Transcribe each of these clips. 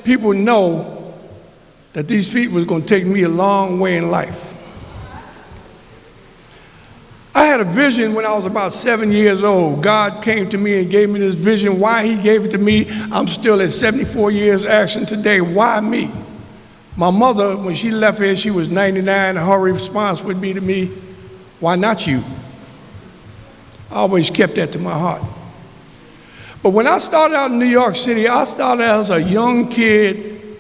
people know that these feet was going to take me a long way in life. I had a vision when I was about 7 years old. God came to me and gave me this vision. Why he gave it to me, I'm still at 74 years asking today, why me? My mother, when she left here, she was 99, and her response would be to me, why not you? I always kept that to my heart. But when I started out in New York City, I started as a young kid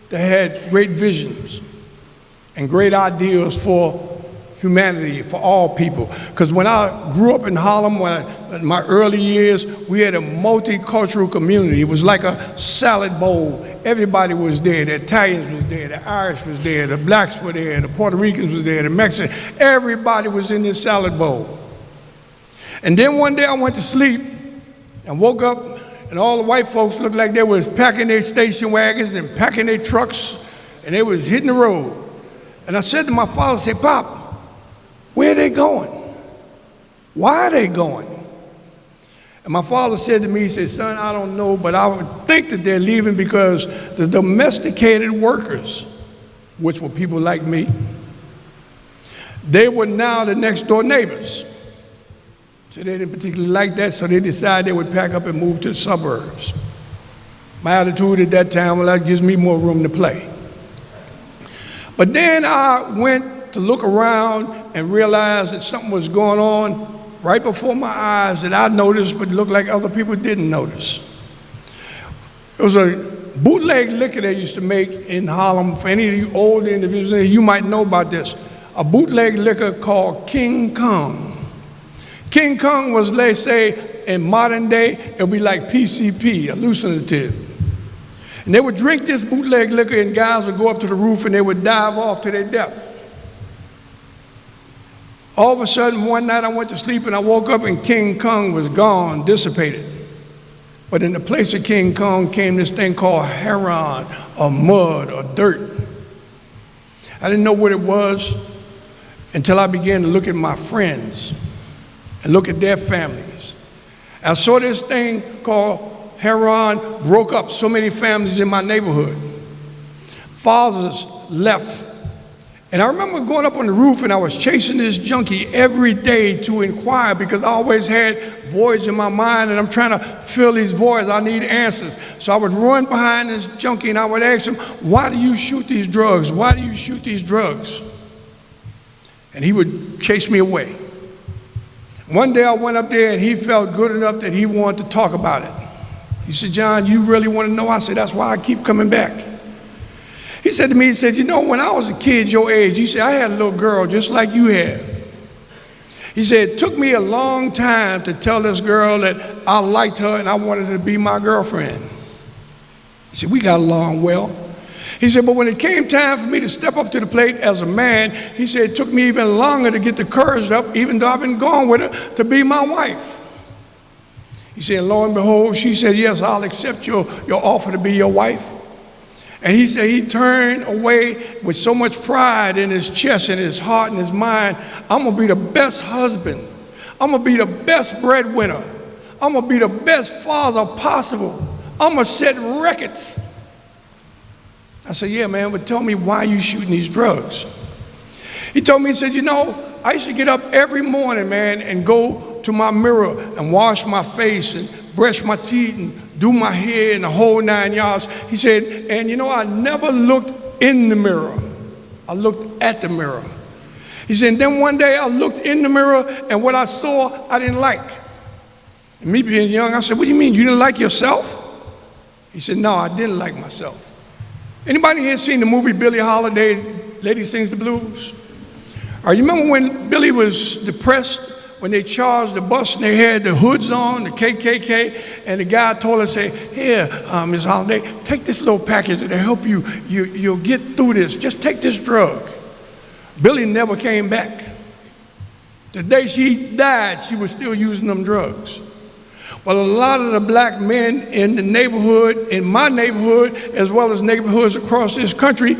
that had great visions and great ideals for humanity, for all people. Because when I grew up in Harlem, in my early years, we had a multicultural community. It was like a salad bowl. Everybody was there. The Italians was there, the Irish was there, the blacks were there, the Puerto Ricans were there, the Mexicans. Everybody was in this salad bowl. And then one day I went to sleep and woke up, and all the white folks looked like they was packing their station wagons and packing their trucks, and they was hitting the road. And I said to my father, I said, Pop, where are they going? Why are they going? And my father said to me, he said, son, I don't know, but I would think that they're leaving because the domesticated workers, which were people like me, they were now the next door neighbors. So they didn't particularly like that, so they decided they would pack up and move to the suburbs. My attitude at that time, well, that gives me more room to play. But then I went to look around and realized that something was going on right before my eyes that I noticed, but looked like other people didn't notice. It was a bootleg liquor they used to make in Harlem. For any of you older individuals, you might know about this. A bootleg liquor called King Kong. King Kong was, let's say, in modern day, it would be like PCP, hallucinative. And they would drink this bootleg liquor, and guys would go up to the roof and they would dive off to their death. All of a sudden, one night I went to sleep and I woke up and King Kong was gone, dissipated. But in the place of King Kong came this thing called heron, or mud, or dirt. I didn't know what it was until I began to look at my friends and look at their families. I saw this thing called heron broke up so many families in my neighborhood. Fathers left. And I remember going up on the roof and I was chasing this junkie every day to inquire because I always had voids in my mind and I'm trying to fill these voids. I need answers. So I would run behind this junkie and I would ask him, why do you shoot these drugs? Why do you shoot these drugs? And he would chase me away. One day I went up there and he felt good enough that he wanted to talk about it. He said, John, you really want to know? I said, that's why I keep coming back. He said to me, he said, you know, when I was a kid your age, he said, I had a little girl just like you have. He said, it took me a long time to tell this girl that I liked her and I wanted her to be my girlfriend. He said, we got along well. He said, but when it came time for me to step up to the plate as a man, he said, it took me even longer to get the courage up, even though I've been gone with her, to be my wife. He said, lo and behold, she said, yes, I'll accept your offer to be your wife. And he said he turned away with so much pride in his chest and his heart and his mind. I'm going to be the best husband. I'm going to be the best breadwinner. I'm going to be the best father possible. I'm going to set records. I said, yeah, man, but tell me why you shooting these drugs. He told me, he said, you know, I used to get up every morning, man, and go to my mirror and wash my face and brush my teeth and do my hair and the whole 9 yards. He said, and you know, I never looked in the mirror. I looked at the mirror. He said, and then one day I looked in the mirror and what I saw, I didn't like. And me being young, I said, what do you mean, you didn't like yourself? He said, no, I didn't like myself. Anybody here seen the movie Billie Holiday, Lady Sings the Blues? You remember when Billie was depressed, when they charged the bus and they had the hoods on, the KKK, and the guy told her, say, here, Ms. Holiday, take this little package that'll help you, you'll get through this. Just take this drug. Billie never came back. The day she died, she was still using them drugs. Well, a lot of the black men in the neighborhood, in my neighborhood, as well as neighborhoods across this country,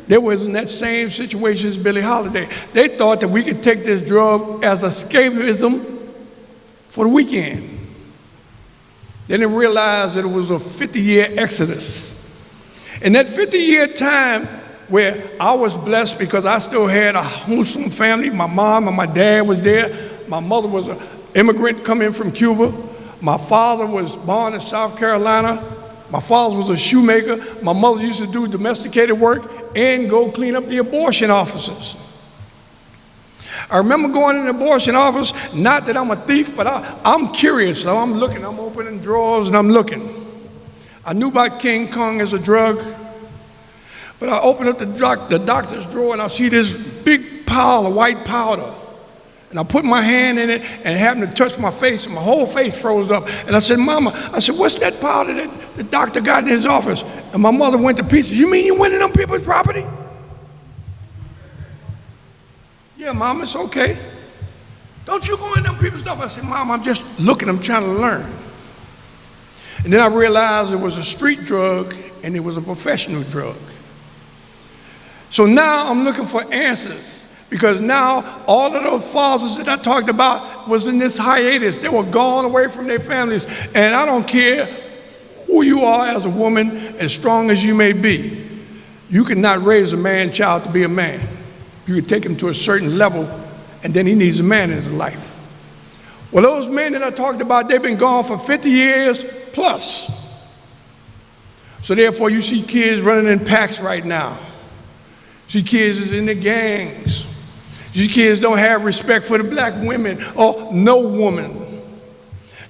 they was in that same situation as Billie Holiday. They thought that we could take this drug as escapism for the weekend. They didn't realize that it was a 50-year exodus. In that 50-year time where I was blessed because I still had a wholesome family, my mom and my dad was there. My mother was an immigrant coming from Cuba. My father was born in South Carolina. My father was a shoemaker. My mother used to do domesticated work and go clean up the abortion offices. I remember going in the abortion office, not that I'm a thief, but I'm curious, so I'm looking, I'm opening drawers and I'm looking. I knew about King Kong as a drug, but I opened up the doctor's drawer and I see this big pile of white powder. And I put my hand in it and happened to touch my face and my whole face froze up. And I said, Mama, what's that powder that the doctor got in his office? And my mother went to pieces. You mean you went in on people's property? Yeah, Mom, it's okay. Don't you go in on people's stuff. I said, Mom, I'm just looking, I'm trying to learn. And then I realized it was a street drug and it was a professional drug. So now I'm looking for answers. Because now all of those fathers that I talked about was in this hiatus. They were gone away from their families. And I don't care who you are as a woman, as strong as you may be. You cannot raise a man child to be a man. You can take him to a certain level, and then he needs a man in his life. Well, those men that I talked about, they've been gone for 50 years plus. So therefore, you see kids running in packs right now. You see kids is in the gangs. You kids don't have respect for the black women or no woman.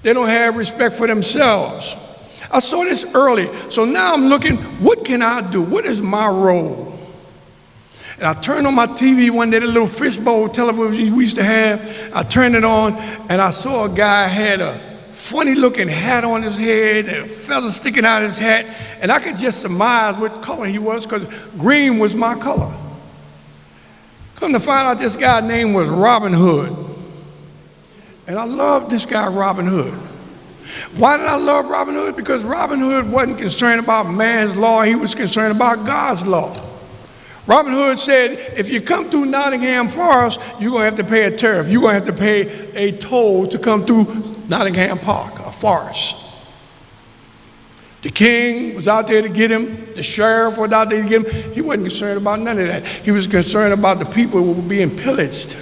They don't have respect for themselves. I saw this early, so now I'm looking, what can I do? What is my role? And I turned on my TV one day, the little fishbowl television we used to have. I turned it on, and I saw a guy had a funny-looking hat on his head and a feather sticking out of his hat, and I could just surmise what color he was because green was my color. Come to find out this guy's name was Robin Hood. And I loved this guy, Robin Hood. Why did I love Robin Hood? Because Robin Hood wasn't concerned about man's law, he was concerned about God's law. Robin Hood said, if you come through Nottingham Forest, you're going to have to pay a tariff. You're going to have to pay a toll to come through Nottingham Park, or forest. The king was out there to get him. The sheriff was out there to get him. He wasn't concerned about none of that. He was concerned about the people who were being pillaged.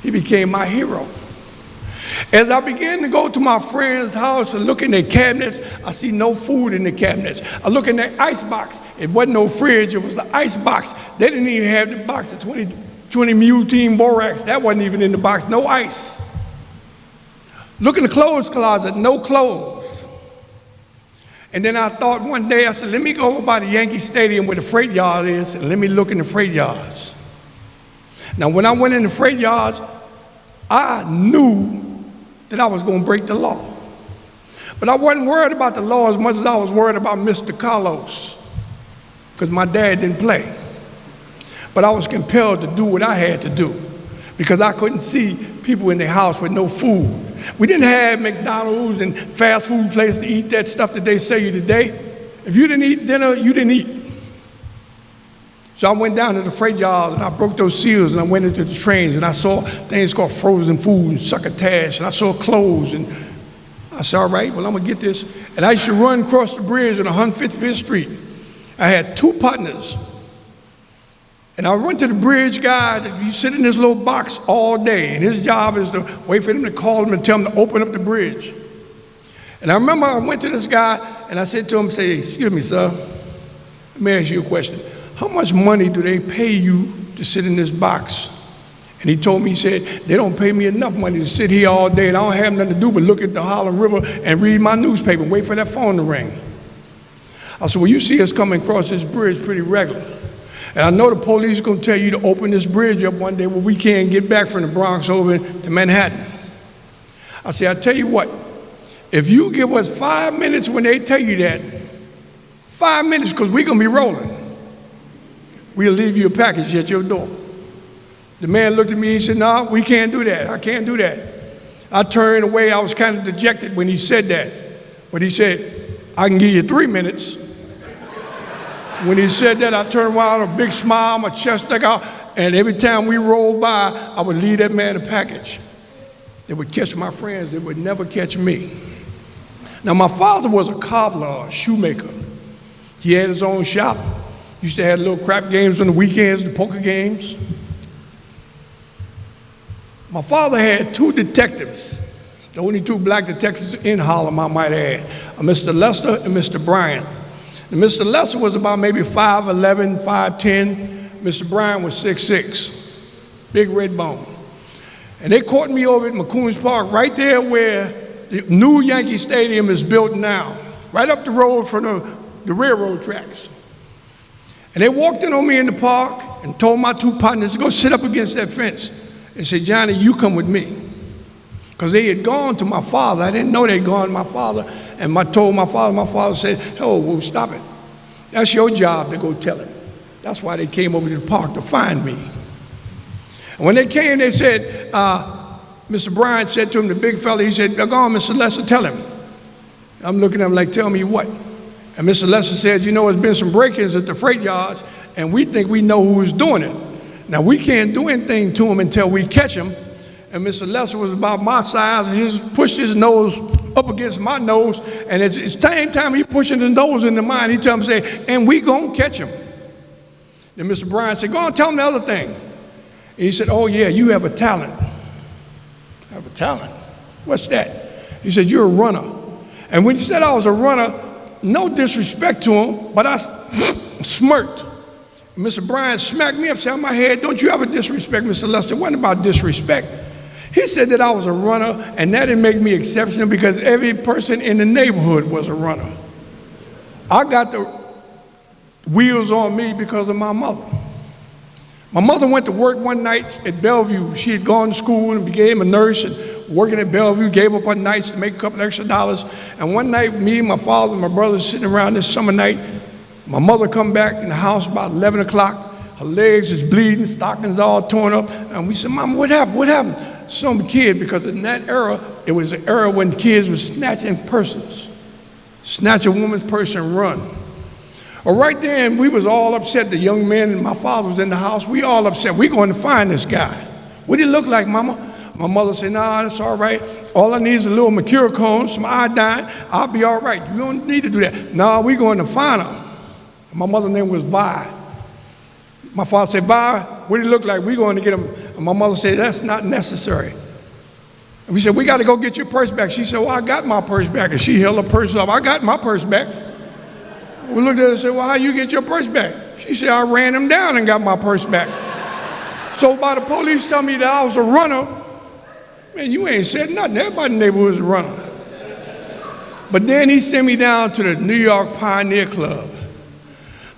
He became my hero. As I began to go to my friend's house and look in their cabinets, I see no food in the cabinets. I look in their ice box. It wasn't no fridge, it was the ice box. They didn't even have the box of 20 Mule Team Borax. That wasn't even in the box, no ice. Look in the clothes closet, no clothes. And then I thought one day, I said, let me go over by the Yankee Stadium where the freight yard is, and let me look in the freight yards. Now, when I went in the freight yards, I knew that I was going to break the law. But I wasn't worried about the law as much as I was worried about Mr. Carlos, because my dad didn't play. But I was compelled to do what I had to do, because I couldn't see people in their house with no food. We didn't have McDonald's and fast food places to eat that stuff that they sell you today. If you didn't eat dinner, you didn't eat. So I went down to the freight yards and I broke those seals and I went into the trains and I saw things called frozen food and succotash and I saw clothes and I said, all right, well, I'm gonna get this. And I used to run across the bridge on 155th Street. I had two partners. And I went to the bridge guy, he sit in this little box all day, and his job is to wait for them to call him and tell him to open up the bridge. And I remember I went to this guy, and I said to him, excuse me, sir, let me ask you a question. How much money do they pay you to sit in this box? And he told me, he said, they don't pay me enough money to sit here all day, and I don't have nothing to do but look at the Harlem River and read my newspaper and wait for that phone to ring. I said, well, you see us coming across this bridge pretty regular. And I know the police are going to tell you to open this bridge up one day where we can't get back from the Bronx over to Manhattan. I said, I tell you what, if you give us 5 minutes when they tell you that, 5 minutes, because we're going to be rolling, we'll leave you a package at your door. The man looked at me and he said, no, we can't do that. I can't do that. I turned away. I was kind of dejected when he said that. But he said, I can give you 3 minutes. When he said that, I turned around, a big smile, my chest stuck out, and every time we rolled by, I would leave that man a package. They would catch my friends, they would never catch me. Now, my father was a cobbler, a shoemaker. He had his own shop. Used to have little crap games on the weekends, the poker games. My father had two detectives, the only two black detectives in Harlem, I might add, Mr. Lester and Mr. Bryant. And Mr. Lester was about maybe 5'11", 5'10". Mr. Bryant was 6'6", big red bone. And they caught me over at McCoon's Park, right there where the new Yankee Stadium is built now, right up the road from the railroad tracks. And they walked in on me in the park and told my two partners to go sit up against that fence and say, Johnny, you come with me. Because they had gone to my father. I didn't know they'd gone to my father. And I told my father said, oh, well, stop it. That's your job to go tell him. That's why they came over to the park to find me. And when they came, they said, Mr. Bryant said to him, the big fella, he said, go on, Mr. Lester, tell him. I'm looking at him like, tell me what? And Mr. Lester said, you know, there's been some break-ins at the freight yards, and we think we know who's doing it. Now, we can't do anything to him until we catch him. And Mr. Lester was about my size, and he pushed his nose up against my nose, and at the same time he pushing his nose into mine, he tell him, say, and we gonna catch him. Then Mr. Bryant said, go on, tell him the other thing. And he said, oh yeah, you have a talent. I have a talent? What's that? He said, you're a runner. And when he said I was a runner, no disrespect to him, but I smirked. Mr. Bryant smacked me upside my head. Don't you ever disrespect Mr. Lester. It wasn't about disrespect. He said that I was a runner, and that didn't make me exceptional because every person in the neighborhood was a runner. I got the wheels on me because of my mother. My mother went to work one night at Bellevue. She had gone to school and became a nurse and working at Bellevue, gave up her nights to make a couple extra dollars. And one night, me, my father, and my brother sitting around this summer night, my mother come back in the house about 11 o'clock. Her legs is bleeding, stockings all torn up. And we said, Mama, what happened? What happened? Some kid, because in that era, it was an era when kids were snatching persons. Snatch a woman's purse and run. Well, right then, we was all upset. The young men and my father was in the house. We all upset. We're going to find this guy. What did he look like, Mama? My mother said, nah, that's all right. All I need is a little Mercurochrome, some iodine. I'll be all right. You don't need to do that. No, we're going to find him. My mother's name was Vi. My father said, Vi, what did he look like? We're going to get him. And my mother said, that's not necessary. And we said, we got to go get your purse back. She said, well, I got my purse back. And she held her purse up. I got my purse back. We looked at her and said, well, how you get your purse back? She said, I ran him down and got my purse back. So by the police telling me that I was a runner, man, you ain't said nothing. Everybody in the neighborhood was a runner. But then he sent me down to the New York Pioneer Club.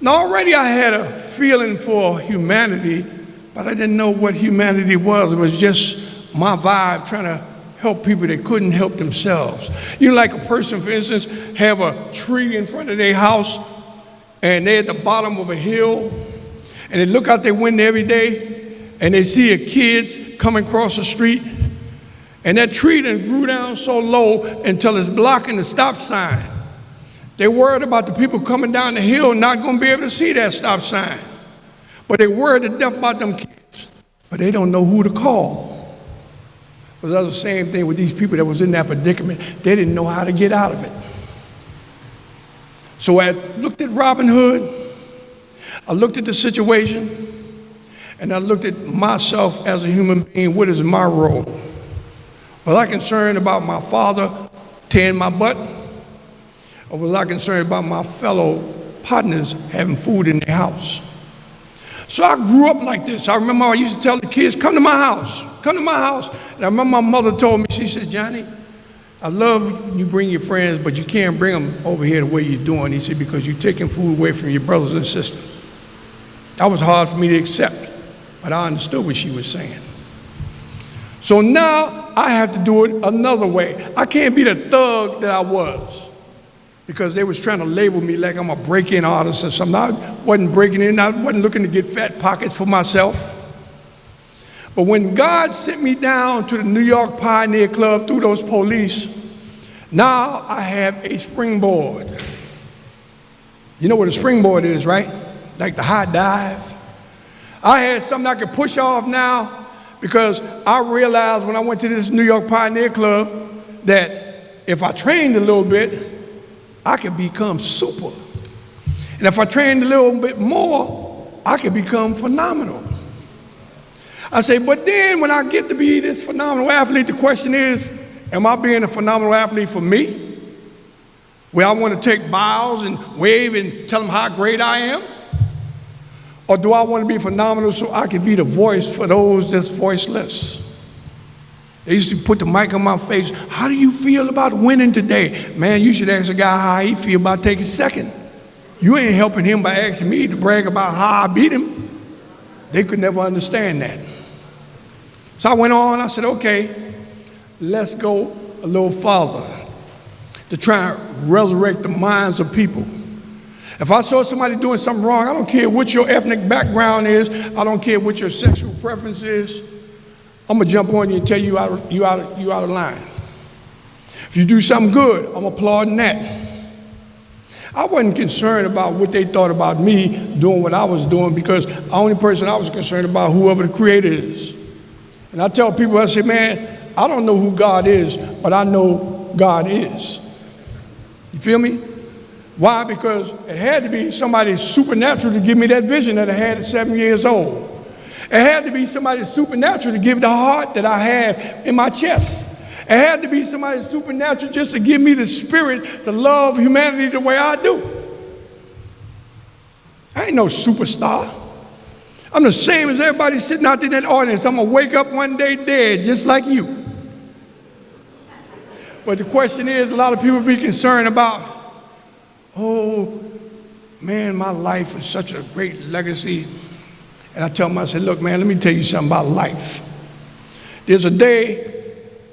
Now already I had a feeling for humanity, but I didn't know what humanity was. It was just my vibe trying to help people that couldn't help themselves. You know, like a person, for instance, have a tree in front of their house and they're at the bottom of a hill and they look out their window every day and they see a kids coming across the street and that tree then grew down so low until it's blocking the stop sign. They're worried about the people coming down the hill not going to be able to see that stop sign. But they're worried to death about them kids, but they don't know who to call. But that was the same thing with these people that was in that predicament. They didn't know how to get out of it. So I looked at Robin Hood, I looked at the situation, and I looked at myself as a human being. What is my role? Was I concerned about my father tearing my butt? Or was I concerned about my fellow partners having food in their house? So I grew up like this. I remember I used to tell the kids, come to my house, come to my house. And I remember my mother told me, she said, Johnny, I love you bring your friends, but you can't bring them over here the way you're doing. He said, because you're taking food away from your brothers and sisters. That was hard for me to accept, but I understood what she was saying. So now I have to do it another way. I can't be the thug that I was, because they was trying to label me like I'm a break-in artist or something. I wasn't breaking in, I wasn't looking to get fat pockets for myself. But when God sent me down to the New York Pioneer Club through those police, now I have a springboard. You know what a springboard is, right? Like the high dive. I had something I could push off now because I realized when I went to this New York Pioneer Club that if I trained a little bit, I could become super. And And if I trained a little bit more, I could become phenomenal. I say, but then when I get to be this phenomenal athlete, the question is, am I being a phenomenal athlete for me? Where I want to take bows and wave and tell them how great I am? Or do I want to be phenomenal so I can be the voice for those that's voiceless? They used to put the mic on my face. How do you feel about winning today? Man, you should ask a guy how he feel about taking second. You ain't helping him by asking me to brag about how I beat him. They could never understand that. So I went on, I said, okay, let's go a little farther to try and resurrect the minds of people. If I saw somebody doing something wrong, I don't care what your ethnic background is, I don't care what your sexual preference is, I'm gonna jump on you and tell you you out of line. If you do something good, I'm applauding that. I wasn't concerned about what they thought about me doing what I was doing, because the only person I was concerned about, whoever the creator is. And I tell people, I say, man, I don't know who God is, but I know God is. You feel me? Why? Because it had to be somebody supernatural to give me that vision that I had at 7 years old. It had to be somebody supernatural to give the heart that I have in my chest. It had to be somebody supernatural just to give me the spirit to love humanity the way I do. I ain't no superstar. I'm the same as everybody sitting out there in that audience. I'm gonna wake up one day dead, just like you. But the question is, a lot of people be concerned about, oh, man, my life is such a great legacy. And I tell them, I said, look, man, let me tell you something about life. There's a day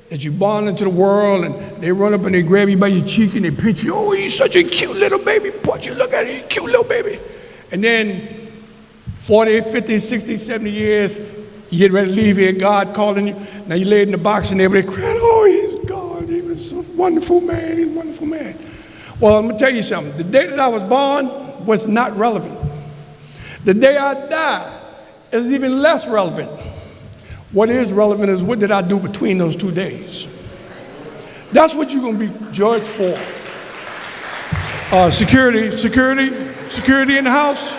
that you born into the world and they run up and they grab you by your cheek and they pinch you. Oh, you're such a cute little baby. Put you, look at it, cute little baby. And then 40, 50, 60, 70 years, you get ready to leave here, God calling you. Now you laid in the box and everybody crying, oh, he's gone. He was a wonderful man, he's a wonderful man. Well, I'm gonna tell you something. The day that I was born was not relevant. The day I die is even less relevant. What is relevant is what did I do between those 2 days. That's what you're gonna be judged for. Security in the house.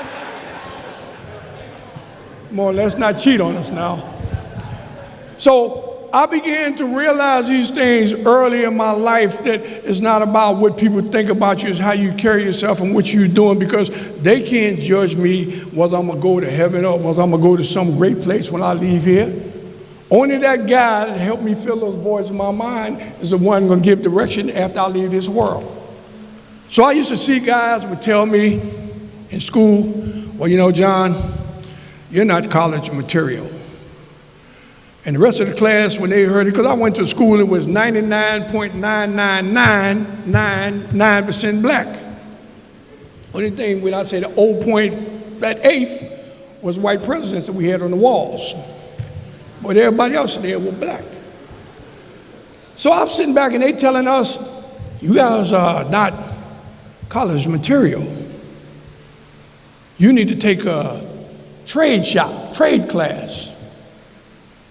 More or less not cheat on us now. So I began to realize these things early in my life, that it's not about what people think about you, it's how you carry yourself and what you're doing, because they can't judge me whether I'm gonna go to heaven or whether I'm gonna go to some great place when I leave here. Only that guy that helped me fill those voids in my mind is the one gonna give direction after I leave this world. So I used to see guys would tell me in school, well, you know, John, you're not college material. And the rest of the class, when they heard it, because I went to school, it was 99.99999% black. Only thing when I say the old point, that eighth, was white presidents that we had on the walls. But everybody else there was black. So I'm sitting back and they telling us, you guys are not college material. You need to take a trade class.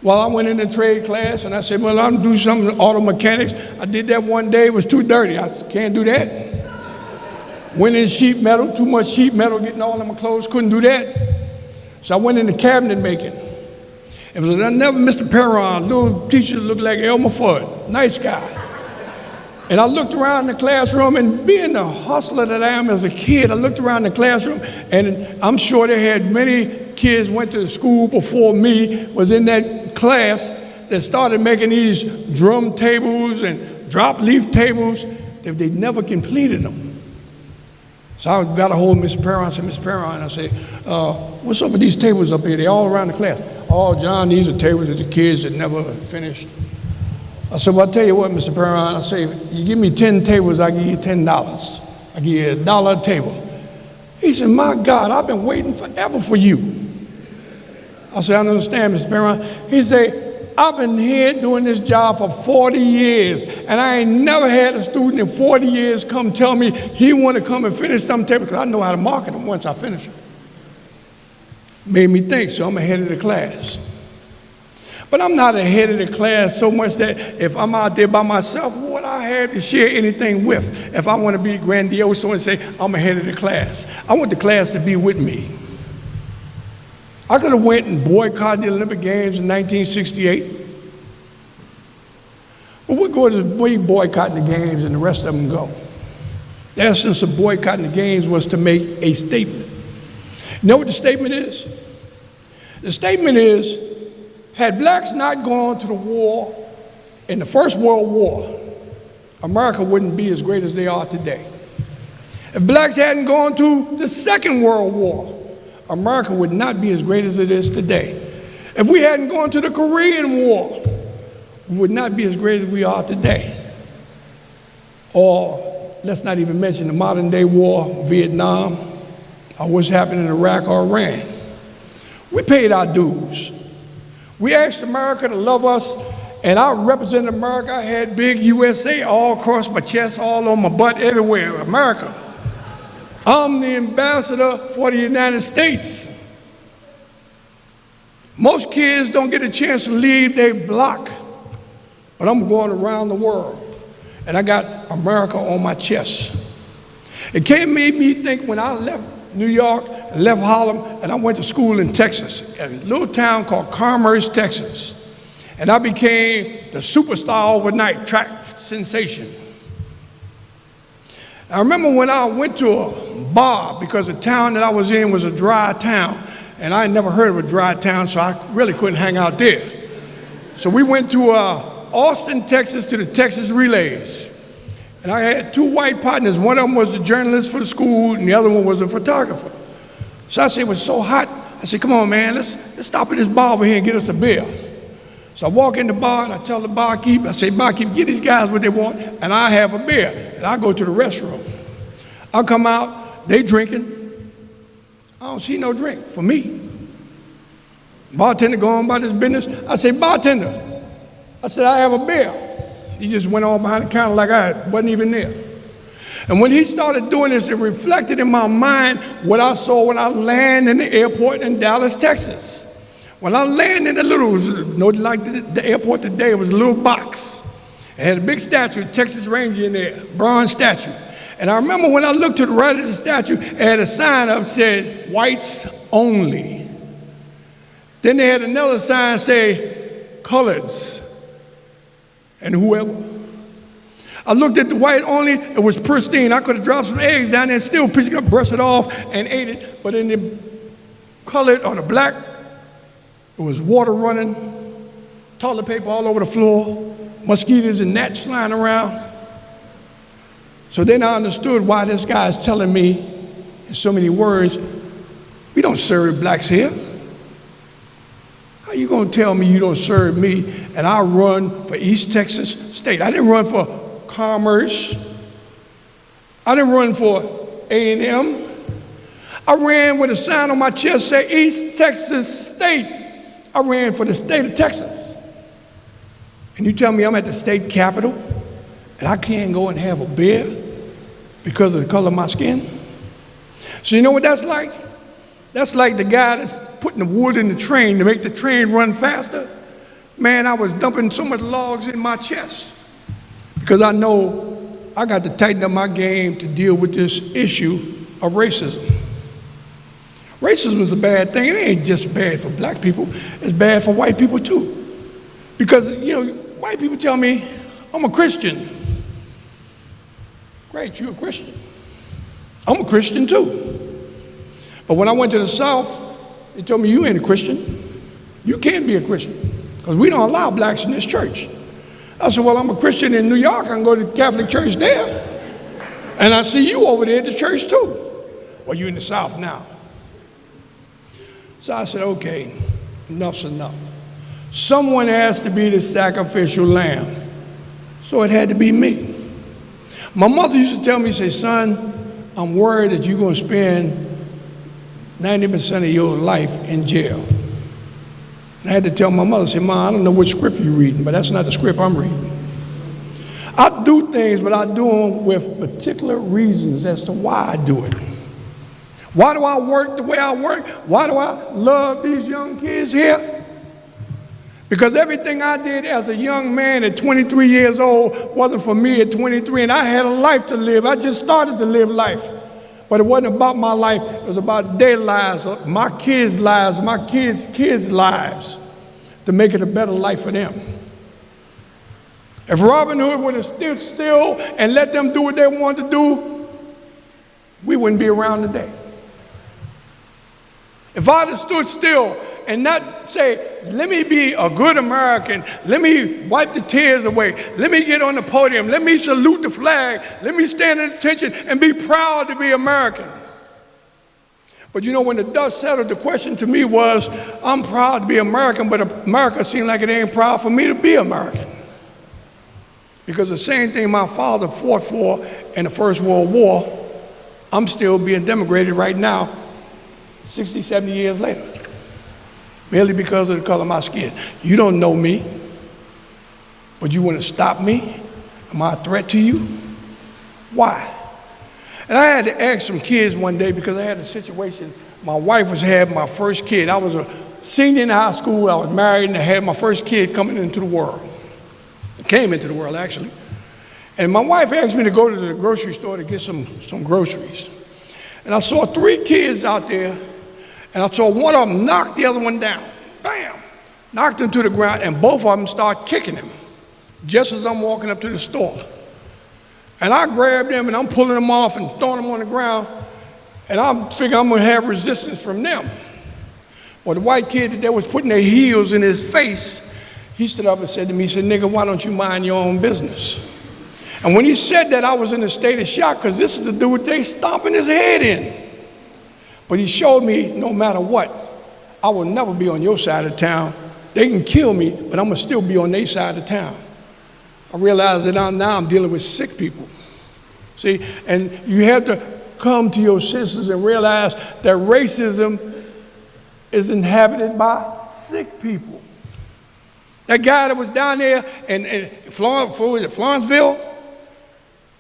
Well, I went into trade class and I said, well, I'm gonna do some auto mechanics. I did that one day, it was too dirty. I can't do that. Went in sheet metal, too much sheet metal, getting all of my clothes, couldn't do that. So I went into cabinet making. It was another Mr. Perron, little teacher that looked like Elmer Fudd, nice guy. And I looked around the classroom, and being the hustler that I am as a kid, I looked around the classroom, and I'm sure they had many kids went to school before me, was in that class that started making these drum tables and drop leaf tables. They never completed them. So I got a hold of Miss Perron. I said, Miss Perron, I said, what's up with these tables up here? They're all around the class. Oh, John, these are tables of the kids that never finished. I said, well, I'll tell you what, Mr. Perron, I say, you give me 10 tables, I give you $10. I give you $1 a table. He said, my God, I've been waiting forever for you. I said, I don't understand, Mr. Perron. He said, I've been here doing this job for 40 years, and I ain't never had a student in 40 years come tell me he want to come and finish some table, because I know how to market them once I finish them. Made me think, so I'm ahead of the class. But I'm not ahead of the class so much that if I'm out there by myself, what I have to share anything with if I want to be grandiose and say, I'm ahead of the class. I want the class to be with me. I could have went and boycotted the Olympic Games in 1968. But we boycotting the games and the rest of them go. The essence of boycotting the games was to make a statement. You know what the statement is? The statement is, had blacks not gone to the war in the First World War, America wouldn't be as great as they are today. If blacks hadn't gone to the Second World War, America would not be as great as it is today. If we hadn't gone to the Korean War, we would not be as great as we are today. Or let's not even mention the modern day war, Vietnam, or what's happening in Iraq or Iran. We paid our dues. We asked America to love us, and I represented America. I had big USA all across my chest, all on my butt, everywhere. America. I'm the ambassador for the United States. Most kids don't get a chance to leave their block, but I'm going around the world, and I got America on my chest. It made me think when I left New York and left Harlem, and I went to school in Texas, a little town called Commerce, Texas. And I became the superstar overnight, track sensation. I remember when I went to a bar, because the town that I was in was a dry town, and I had never heard of a dry town, so I really couldn't hang out there. So we went to Austin, Texas, to the Texas Relays. And I had two white partners. One of them was the journalist for the school, and the other one was the photographer. So I said, it was so hot. I said, come on, man, let's stop at this bar over here and get us a beer. So I walk in the bar, and I tell the barkeep, I say, barkeep, get these guys what they want, and I have a beer. And I go to the restroom. I come out, they drinking. I don't see no drink for me. Bartender going about his business. I say, bartender, I said, I have a beer. He just went on behind the counter like I wasn't even there. And when he started doing this, it reflected in my mind what I saw when I landed in the airport in Dallas, Texas. When I landed in like the airport today, it was a little box. It had a big statue, Texas Ranger in there, bronze statue. And I remember when I looked to the right of the statue, it had a sign up that said, whites only. Then they had another sign say, coloreds and whoever. I looked at the white only, it was pristine. I could have dropped some eggs down there and still picked it up, brushed it off, and ate it. But in the colored or the black, it was water running, toilet paper all over the floor, mosquitoes and gnats flying around. So then I understood why this guy is telling me in so many words, we don't serve blacks here. How you gonna tell me you don't serve me and I run for East Texas State? I didn't run for Commerce. I didn't run for A&M. I ran with a sign on my chest say East Texas State. I ran for the state of Texas. And you tell me I'm at the state capitol and I can't go and have a beer because of the color of my skin? So you know what that's like? That's like the guy that's putting the wood in the train to make the train run faster. Man, I was dumping so much logs in my chest because I know I got to tighten up my game to deal with this issue of racism. Racism is a bad thing. It ain't just bad for black people. It's bad for white people too. Because, you know, white people tell me, I'm a Christian. Great, you're a Christian. I'm a Christian too. But when I went to the South, they told me, you ain't a Christian. You can't be a Christian because we don't allow blacks in this church. I said, well, I'm a Christian in New York. I can go to the Catholic church there. And I see you over there at the church too. Well, you're in the South now. So I said, okay, enough's enough. Someone has to be the sacrificial lamb. So it had to be me. My mother used to tell me, say, son, I'm worried that you're going to spend 90% of your life in jail. And I had to tell my mother, say, Mom, I don't know which script you're reading, but that's not the script I'm reading. I do things, but I do them with particular reasons as to why I do it. Why do I work the way I work? Why do I love these young kids here? Because everything I did as a young man at 23 years old wasn't for me at 23, and I had a life to live. I just started to live life. But it wasn't about my life, it was about their lives, my kids' lives, my kids' lives, to make it a better life for them. If Robin Hood would have stood still and let them do what they wanted to do, we wouldn't be around today. If I'd have stood still and not say, let me be a good American, let me wipe the tears away, let me get on the podium, let me salute the flag, let me stand at attention and be proud to be American. But you know, when the dust settled, the question to me was, I'm proud to be American, but America seemed like it ain't proud for me to be American. Because the same thing my father fought for in the First World War, I'm still being denigrated right now, 60, 70 years later, merely because of the color of my skin. You don't know me, but you want to stop me? Am I a threat to you? Why? And I had to ask some kids one day because I had a situation. My wife was having my first kid. I was a senior in high school. I was married and I had my first kid coming into the world. Came into the world, actually. And my wife asked me to go to the grocery store to get some groceries. And I saw 3 kids out there, and I saw one of them knock the other one down. Bam! Knocked him to the ground, and both of them started kicking him, just as I'm walking up to the store. And I grabbed them, and I'm pulling them off and throwing them on the ground, and I'm figuring I'm gonna have resistance from them. Well, the white kid that was putting their heels in his face, he stood up and said to me, he said, nigga, why don't you mind your own business? And when he said that, I was in a state of shock because this is the dude they stomping his head in. But he showed me no matter what, I will never be on your side of town. They can kill me, but I'm gonna still be on their side of town. I realized that now I'm dealing with sick people. See, and you have to come to your senses and realize that racism is inhabited by sick people. That guy that was down there in Florenceville,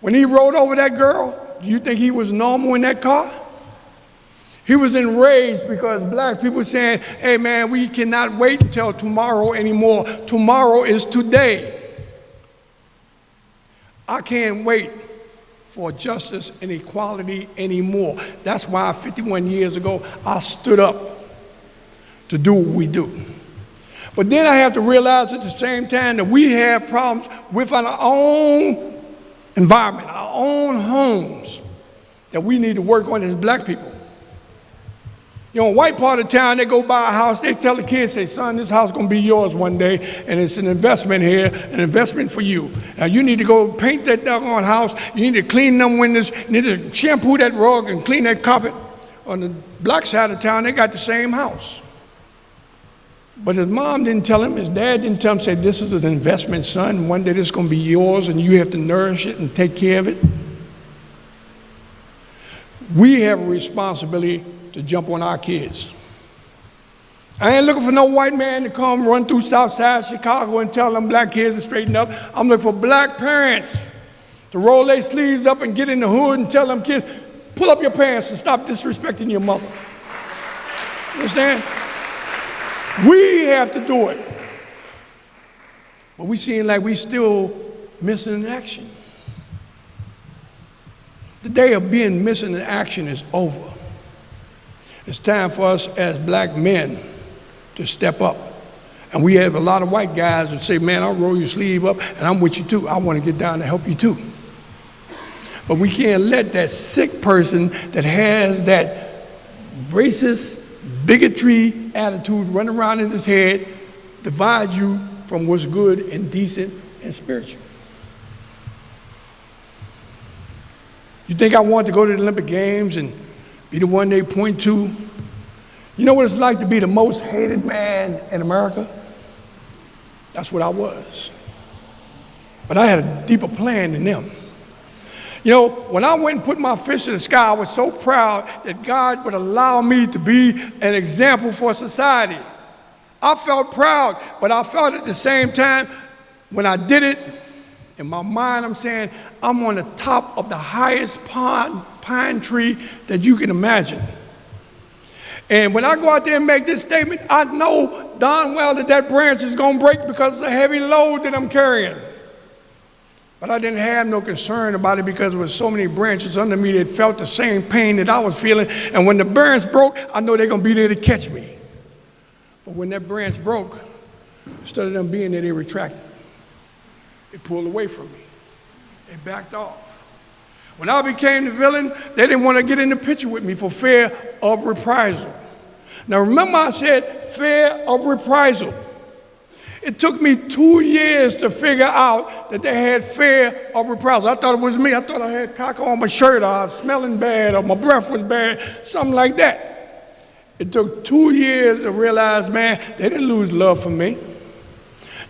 when he rode over that girl, do you think he was normal in that car? He was enraged because black people were saying, hey man, we cannot wait until tomorrow anymore. Tomorrow is today. I can't wait for justice and equality anymore. That's why 51 years ago, I stood up to do what we do. But then I have to realize at the same time that we have problems with our own environment, our own homes, that we need to work on as black people. You know, in white part of town, they go buy a house, they tell the kids, say, son, this house is gonna be yours one day, and it's an investment here, an investment for you. Now you need to go paint that doggone house, you need to clean them windows, you need to shampoo that rug and clean that carpet. On the black side of town, they got the same house. But his mom didn't tell him, his dad didn't tell him, say, this is an investment, son. One day this is gonna be yours and you have to nourish it and take care of it. We have a responsibility to jump on our kids. I ain't looking for no white man to come run through South Side Chicago and tell them black kids to straighten up. I'm looking for black parents to roll their sleeves up and get in the hood and tell them kids, pull up your pants and stop disrespecting your mother. Understand? We have to do it. But we seem like we still missing in action. The day of being missing in action is over. It's time for us as black men to step up. And we have a lot of white guys that say, man, I'll roll your sleeve up and I'm with you too. I want to get down to help you too. But we can't let that sick person that has that racist, bigotry attitude run around in his head divide you from what's good and decent and spiritual. You think I want to go to the Olympic Games and be the one they point to? You know what it's like to be the most hated man in America? That's what I was. But I had a deeper plan than them. You know, when I went and put my fist in the sky, I was so proud that God would allow me to be an example for society. I felt proud, but I felt at the same time, when I did it, in my mind, I'm saying, I'm on the top of the highest pine tree that you can imagine. And when I go out there and make this statement, I know darn well that that branch is going to break because of the heavy load that I'm carrying. But I didn't have no concern about it because there was so many branches under me that felt the same pain that I was feeling. And when the branch broke, I know they're going to be there to catch me. But when that branch broke, instead of them being there, they retracted. They pulled away from me. They backed off. When I became the villain, they didn't want to get in the picture with me for fear of reprisal. Now remember I said fear of reprisal. It took me 2 years to figure out that they had fear of reprisal. I thought it was me. I thought I had caca on my shirt, or I was smelling bad, or my breath was bad, something like that. It took 2 years to realize, man, they didn't lose love for me.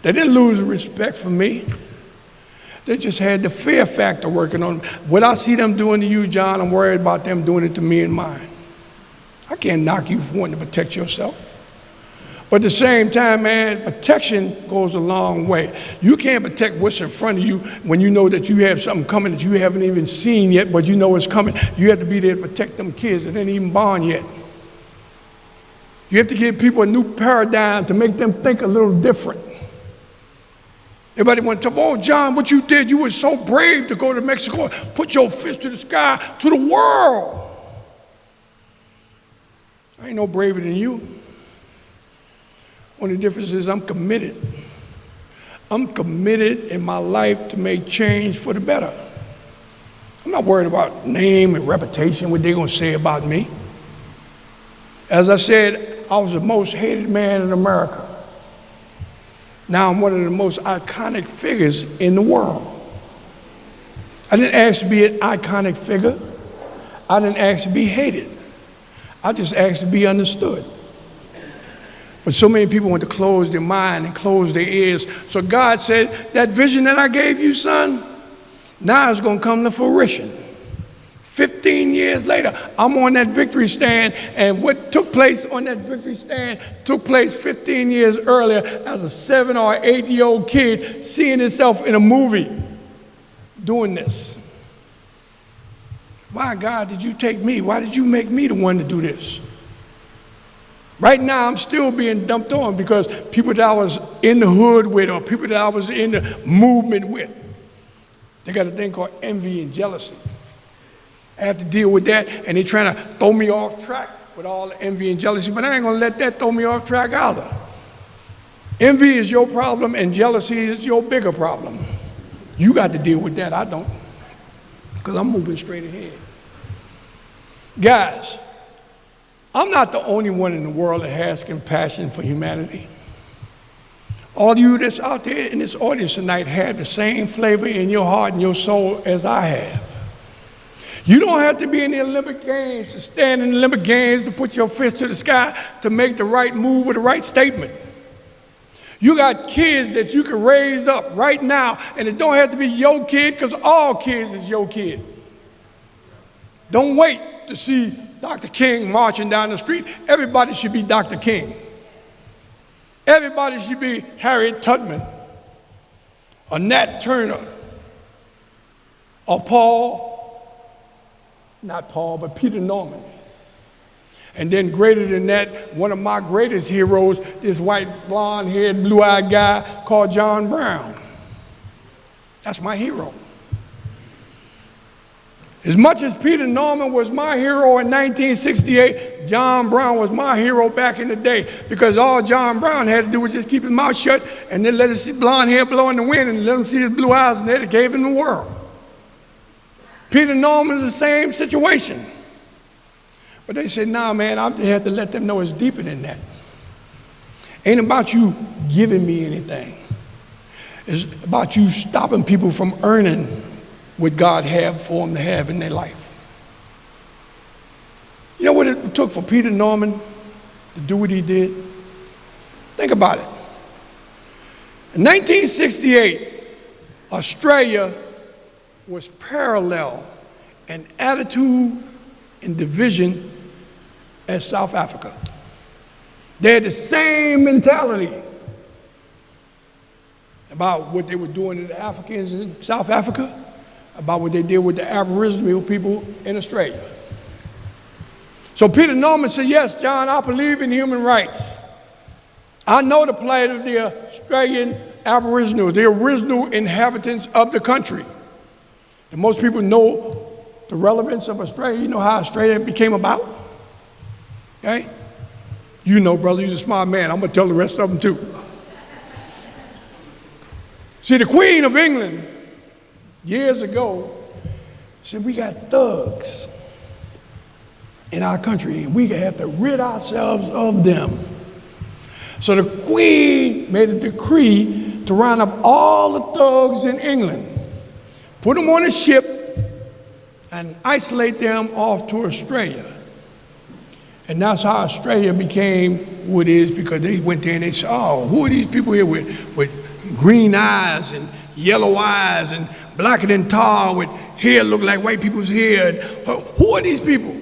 They didn't lose respect for me. They just had the fear factor working on them. What I see them doing to you, John, I'm worried about them doing it to me and mine. I can't knock you for wanting to protect yourself. But at the same time, man, protection goes a long way. You can't protect what's in front of you when you know that you have something coming that you haven't even seen yet, but you know it's coming. You have to be there to protect them kids that ain't even born yet. You have to give people a new paradigm to make them think a little different. Everybody want to tell, oh, John, what you did, you were so brave to go to Mexico, put your fist to the sky, to the world. I ain't no braver than you. Only difference is I'm committed. I'm committed in my life to make change for the better. I'm not worried about name and reputation, what they're going to say about me. As I said, I was the most hated man in America. Now I'm one of the most iconic figures in the world. I didn't ask to be an iconic figure. I didn't ask to be hated. I just asked to be understood. But so many people want to close their mind and close their ears. So God said, that vision that I gave you, son, now it's going to come to fruition. 15 years later, I'm on that victory stand, and what took place on that victory stand took place 15 years earlier as a 7 or 8-year-old kid seeing himself in a movie doing this. Why, God, did you take me? Why did you make me the one to do this? Right now, I'm still being dumped on because people that I was in the hood with or people that I was in the movement with, they got a thing called envy and jealousy. I have to deal with that, and they're trying to throw me off track with all the envy and jealousy, but I ain't going to let that throw me off track either. Envy is your problem, and jealousy is your bigger problem. You got to deal with that. I don't, because I'm moving straight ahead. Guys, I'm not the only one in the world that has compassion for humanity. All of you that's out there in this audience tonight have the same flavor in your heart and your soul as I have. You don't have to be in the Olympic Games, to stand in the Olympic Games, to put your fist to the sky, to make the right move or the right statement. You got kids that you can raise up right now, and it don't have to be your kid, because all kids is your kid. Don't wait to see Dr. King marching down the street. Everybody should be Dr. King. Everybody should be Harriet Tubman, or Nat Turner, or but Peter Norman. And then greater than that, one of my greatest heroes, this white, blonde-haired, blue-eyed guy called John Brown. That's my hero. As much as Peter Norman was my hero in 1968, John Brown was my hero back in the day, because all John Brown had to do was just keep his mouth shut and then let his blonde hair blow in the wind and let him see his blue eyes, and that gave him the world. Peter Norman is the same situation. But they said, nah, man, I had to let them know it's deeper than that. Ain't about you giving me anything. It's about you stopping people from earning what God had for them to have in their life. You know what it took for Peter Norman to do what he did? Think about it. In 1968, Australia was parallel in attitude and division as South Africa. They had the same mentality about what they were doing to the Africans in South Africa, about what they did with the Aboriginal people in Australia. So Peter Norman said, yes, John, I believe in human rights. I know the plight of the Australian Aboriginals, the original inhabitants of the country. And most people know the relevance of Australia. You know how Australia became about? Okay? You know, brother, you're a smart man. I'm going to tell the rest of them too. See, the Queen of England, years ago, said we got thugs in our country and we have to rid ourselves of them. So the Queen made a decree to round up all the thugs in England, put them on a ship, and isolate them off to Australia. And that's how Australia became who it is, because they went there and they said, oh, who are these people here with green eyes and yellow eyes and blacker than tar with hair look like white people's hair? And, who are these people?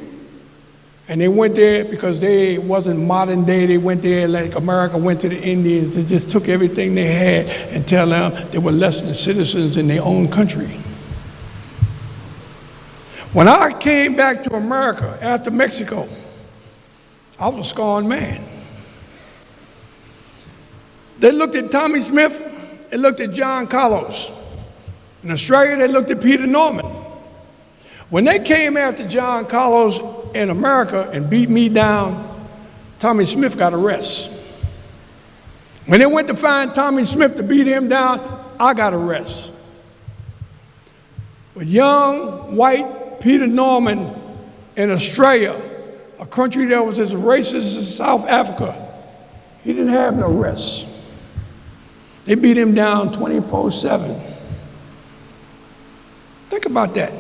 And they went there because they wasn't modern day. They went there like America went to the Indians. They just took everything they had and tell them they were less than citizens in their own country. When I came back to America after Mexico, I was a scorned man. They looked at Tommy Smith, they looked at John Carlos. In Australia, they looked at Peter Norman. When they came after John Carlos in America and beat me down, Tommy Smith got arrested. When they went to find Tommy Smith to beat him down, I got arrested. But young, white Peter Norman in Australia, a country that was as racist as South Africa, he didn't have no rest. They beat him down 24/7. Think about that.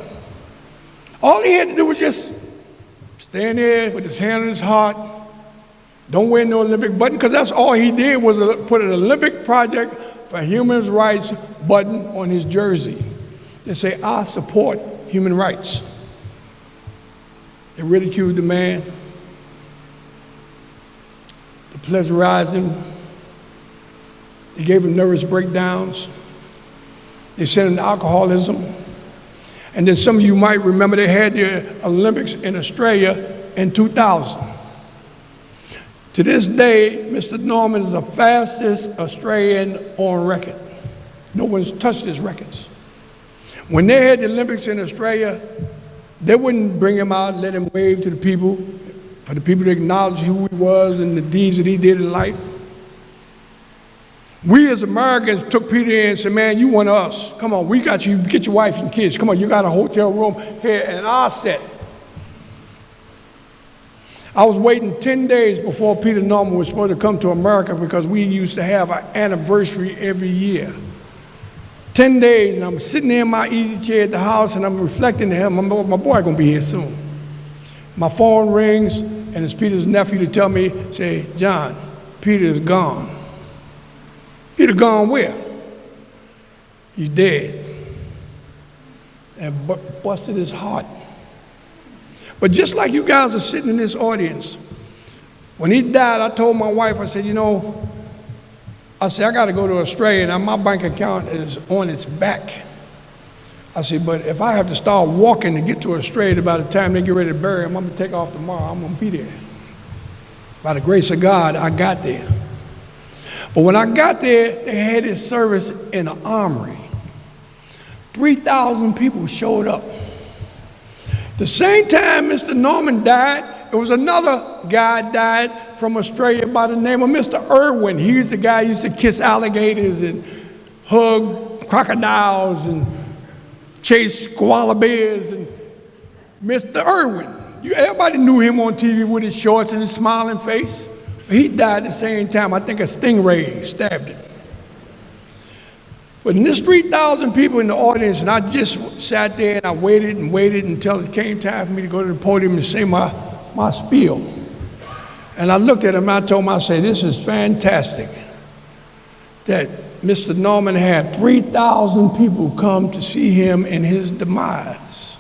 All he had to do was just stand there with his hand on his heart, don't wear no Olympic button, because that's all he did was put an Olympic Project for Human Rights button on his jersey. They say, I support human rights. They ridiculed the man. They pleasurized him. They gave him nervous breakdowns. They sent him to alcoholism. And then some of you might remember they had the Olympics in Australia in 2000. To this day, Mr. Norman is the fastest Australian on record. No one's touched his records. When they had the Olympics in Australia, they wouldn't bring him out and let him wave to the people, for the people to acknowledge who he was and the deeds that he did in life. We as Americans took Peter in and said, man, you one of us. Come on, we got you. Get your wife and kids. Come on, you got a hotel room here in our set. I was waiting 10 days before Peter Norman was supposed to come to America, because we used to have an anniversary every year. 10 days, and I'm sitting there in my easy chair at the house, and I'm reflecting to him, my boy gonna be here soon. My phone rings, and it's Peter's nephew to tell me, say, John, Peter is gone. Peter gone where? He's dead. And busted his heart. But just like you guys are sitting in this audience, when he died, I told my wife, I said, I got to go to Australia, and my bank account is on its back. I said, but if I have to start walking to get to Australia by the time they get ready to bury him, I'm going to take off tomorrow. I'm going to be there. By the grace of God, I got there. But when I got there, they had his service in an armory. 3,000 people showed up. The same time Mr. Norman died, there was another guy died from Australia by the name of Mr. Irwin. He was the guy who used to kiss alligators and hug crocodiles and chase koala bears. And Mr. Irwin, everybody knew him on TV with his shorts and his smiling face. He died at the same time. I think a stingray stabbed him. But there's 3,000 people in the audience, and I just sat there and I waited until it came time for me to go to the podium and say my spiel. And I looked at him and I told him, I said, this is fantastic that Mr. Norman had 3,000 people come to see him in his demise.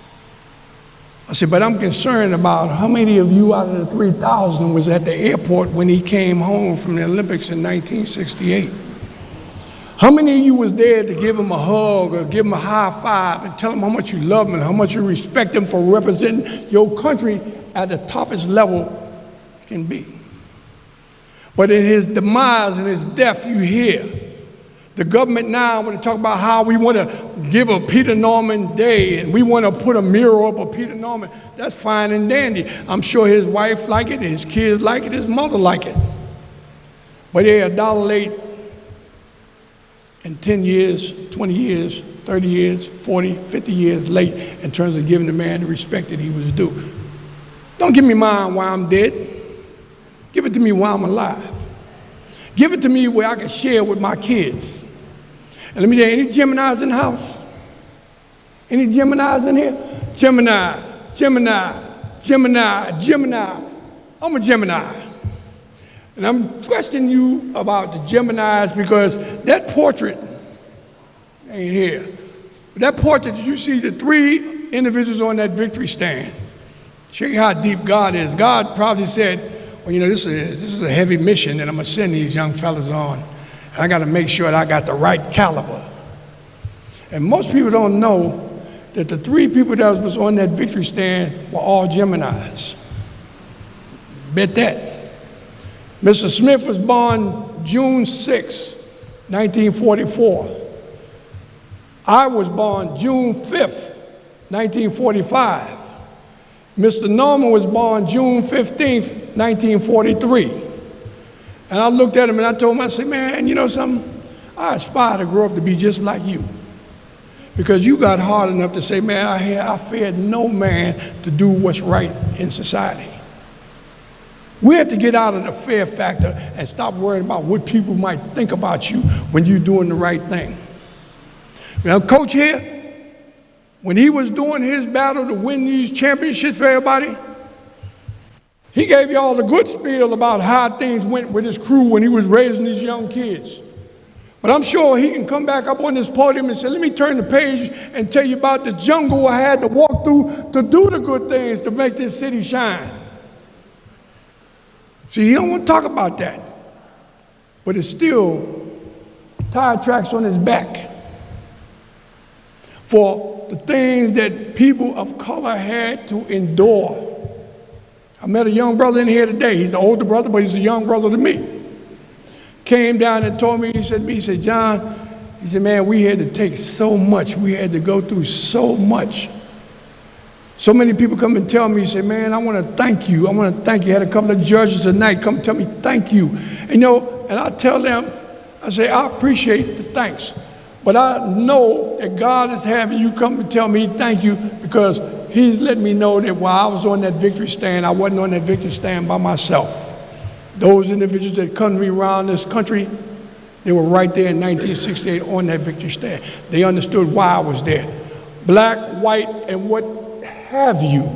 I said, but I'm concerned about how many of you out of the 3,000 was at the airport when he came home from the Olympics in 1968? How many of you was there to give him a hug or give him a high five and tell him how much you love him and how much you respect him for representing your country at the toppest level it can be? But in his demise and his death, you hear the government now want to talk about how we want to give a Peter Norman day and we want to put a mural up of Peter Norman. That's fine and dandy. I'm sure his wife like it, his kids like it, his mother like it. But they're $1 late in 10 years, 20 years, 30 years, 40, 50 years late in terms of giving the man the respect that he was due. Don't give me mine while I'm dead. Give it to me while I'm alive. Give it to me where I can share with my kids. And let me tell you, any Geminis in the house? Any Geminis in here? Gemini, Gemini, Gemini, Gemini. I'm a Gemini. And I'm questioning you about the Geminis because that portrait ain't here. That portrait, did you see the 3 individuals on that victory stand? Show you how deep God is. God probably said, well, you know, this is a heavy mission that I'm going to send these young fellas on. And I got to make sure that I got the right caliber. And most people don't know that the 3 people that was on that victory stand were all Geminis. Bet that. Mr. Smith was born June 6, 1944. I was born June 5th, 1945. Mr. Norman was born June 15th, 1943. And I looked at him and I told him, I said, man, you know something? I aspire to grow up to be just like you. Because you got hard enough to say, man, I fear no man to do what's right in society. We have to get out of the fear factor and stop worrying about what people might think about you when you're doing the right thing. Now, Coach here, when he was doing his battle to win these championships for everybody, he gave y'all the good spiel about how things went with his crew when he was raising these young kids. But I'm sure he can come back up on this podium and say, let me turn the page and tell you about the jungle I had to walk through to do the good things to make this city shine. See, he don't want to talk about that, but it's still tire tracks on his back for the things that people of color had to endure. I met a young brother in here today. He's an older brother, but he's a young brother to me. Came down and told me, he said, John, he said, man, we had to take so much. We had to go through so much. So many people come and tell me, say, man, I want to thank you. I want to thank you. I had a couple of judges tonight come tell me thank you. And, you know, and I tell them, I say, I appreciate the thanks. But I know that God is having you come and tell me thank you because he's letting me know that while I was on that victory stand, I wasn't on that victory stand by myself. Those individuals that come to me around this country, they were right there in 1968 on that victory stand. They understood why I was there. Black, white, and what have you.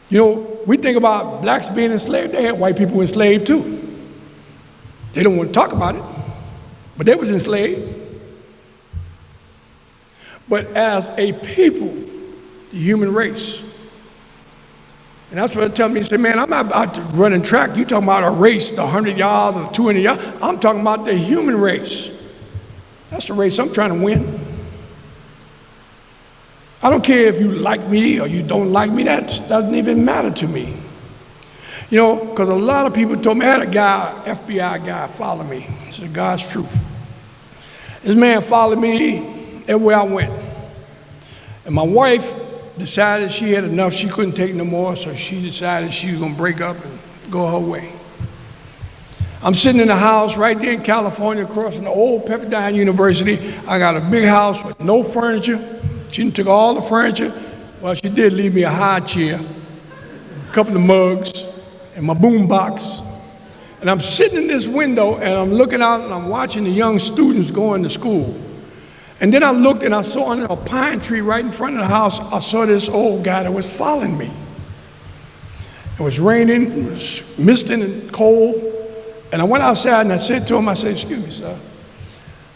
You know, we think about blacks being enslaved. They had white people enslaved too. They don't want to talk about it, but they was enslaved. But as a people, the human race, and that's what they tell me. They say, man, I'm not out running track. You talking about a race, the 100 yards or 200 yards. I'm talking about the human race. That's the race I'm trying to win. I don't care if you like me or you don't like me. That doesn't even matter to me. You know, because a lot of people told me, I had a guy, FBI guy, follow me. This is God's truth. This man followed me everywhere I went. And my wife decided she had enough. She couldn't take no more, so she decided she was going to break up and go her way. I'm sitting in a house right there in California across from the old Pepperdine University. I got a big house with no furniture. She took all the furniture. Well, she did leave me a high chair, a couple of mugs, and my boom box. And I'm sitting in this window, and I'm looking out, and I'm watching the young students going to school. And then I looked, and I saw under a pine tree right in front of the house, I saw this old guy that was following me. It was raining, it was misting and cold. And I went outside, and I said to him, I said, excuse me, sir.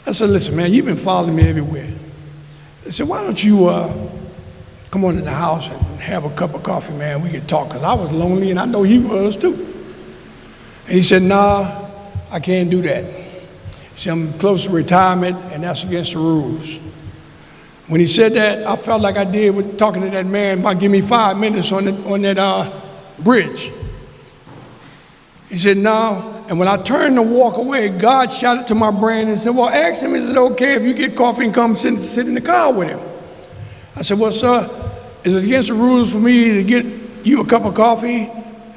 I said, listen, man, you've been following me everywhere. I said, why don't you come on in the house and have a cup of coffee, man? We could talk, because I was lonely, and I know he was too. And he said, nah, I can't do that. He said, I'm close to retirement, and that's against the rules. When he said that, I felt like I did with talking to that man about give me 5 minutes on that bridge. He said, no. And when I turned to walk away, God shouted to my brain and said, well, ask him, is it okay if you get coffee and come sit in the car with him? I said, well, sir, is it against the rules for me to get you a cup of coffee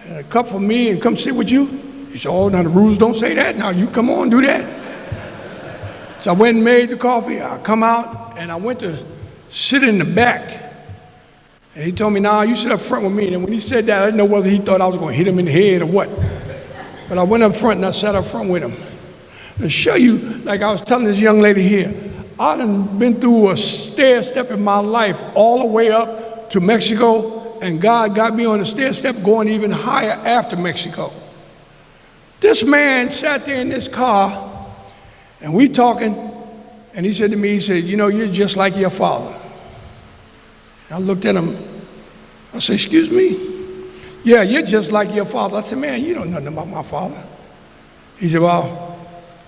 and a cup for me and come sit with you? He said, oh, now the rules don't say that. Now you come on, do that. So I went and made the coffee. I come out and I went to sit in the back. And he told me, nah, you sit up front with me. And when he said that, I didn't know whether he thought I was going to hit him in the head or what. But I went up front and I sat up front with him. To show you, like I was telling this young lady here, I done been through a stair step in my life all the way up to Mexico, and God got me on a stair step going even higher after Mexico. This man sat there in this car, and we talking, and he said to me, he said, you know, you're just like your father. I looked at him, I said, excuse me? Yeah, you're just like your father. I said, man, you don't know nothing about my father. He said, well,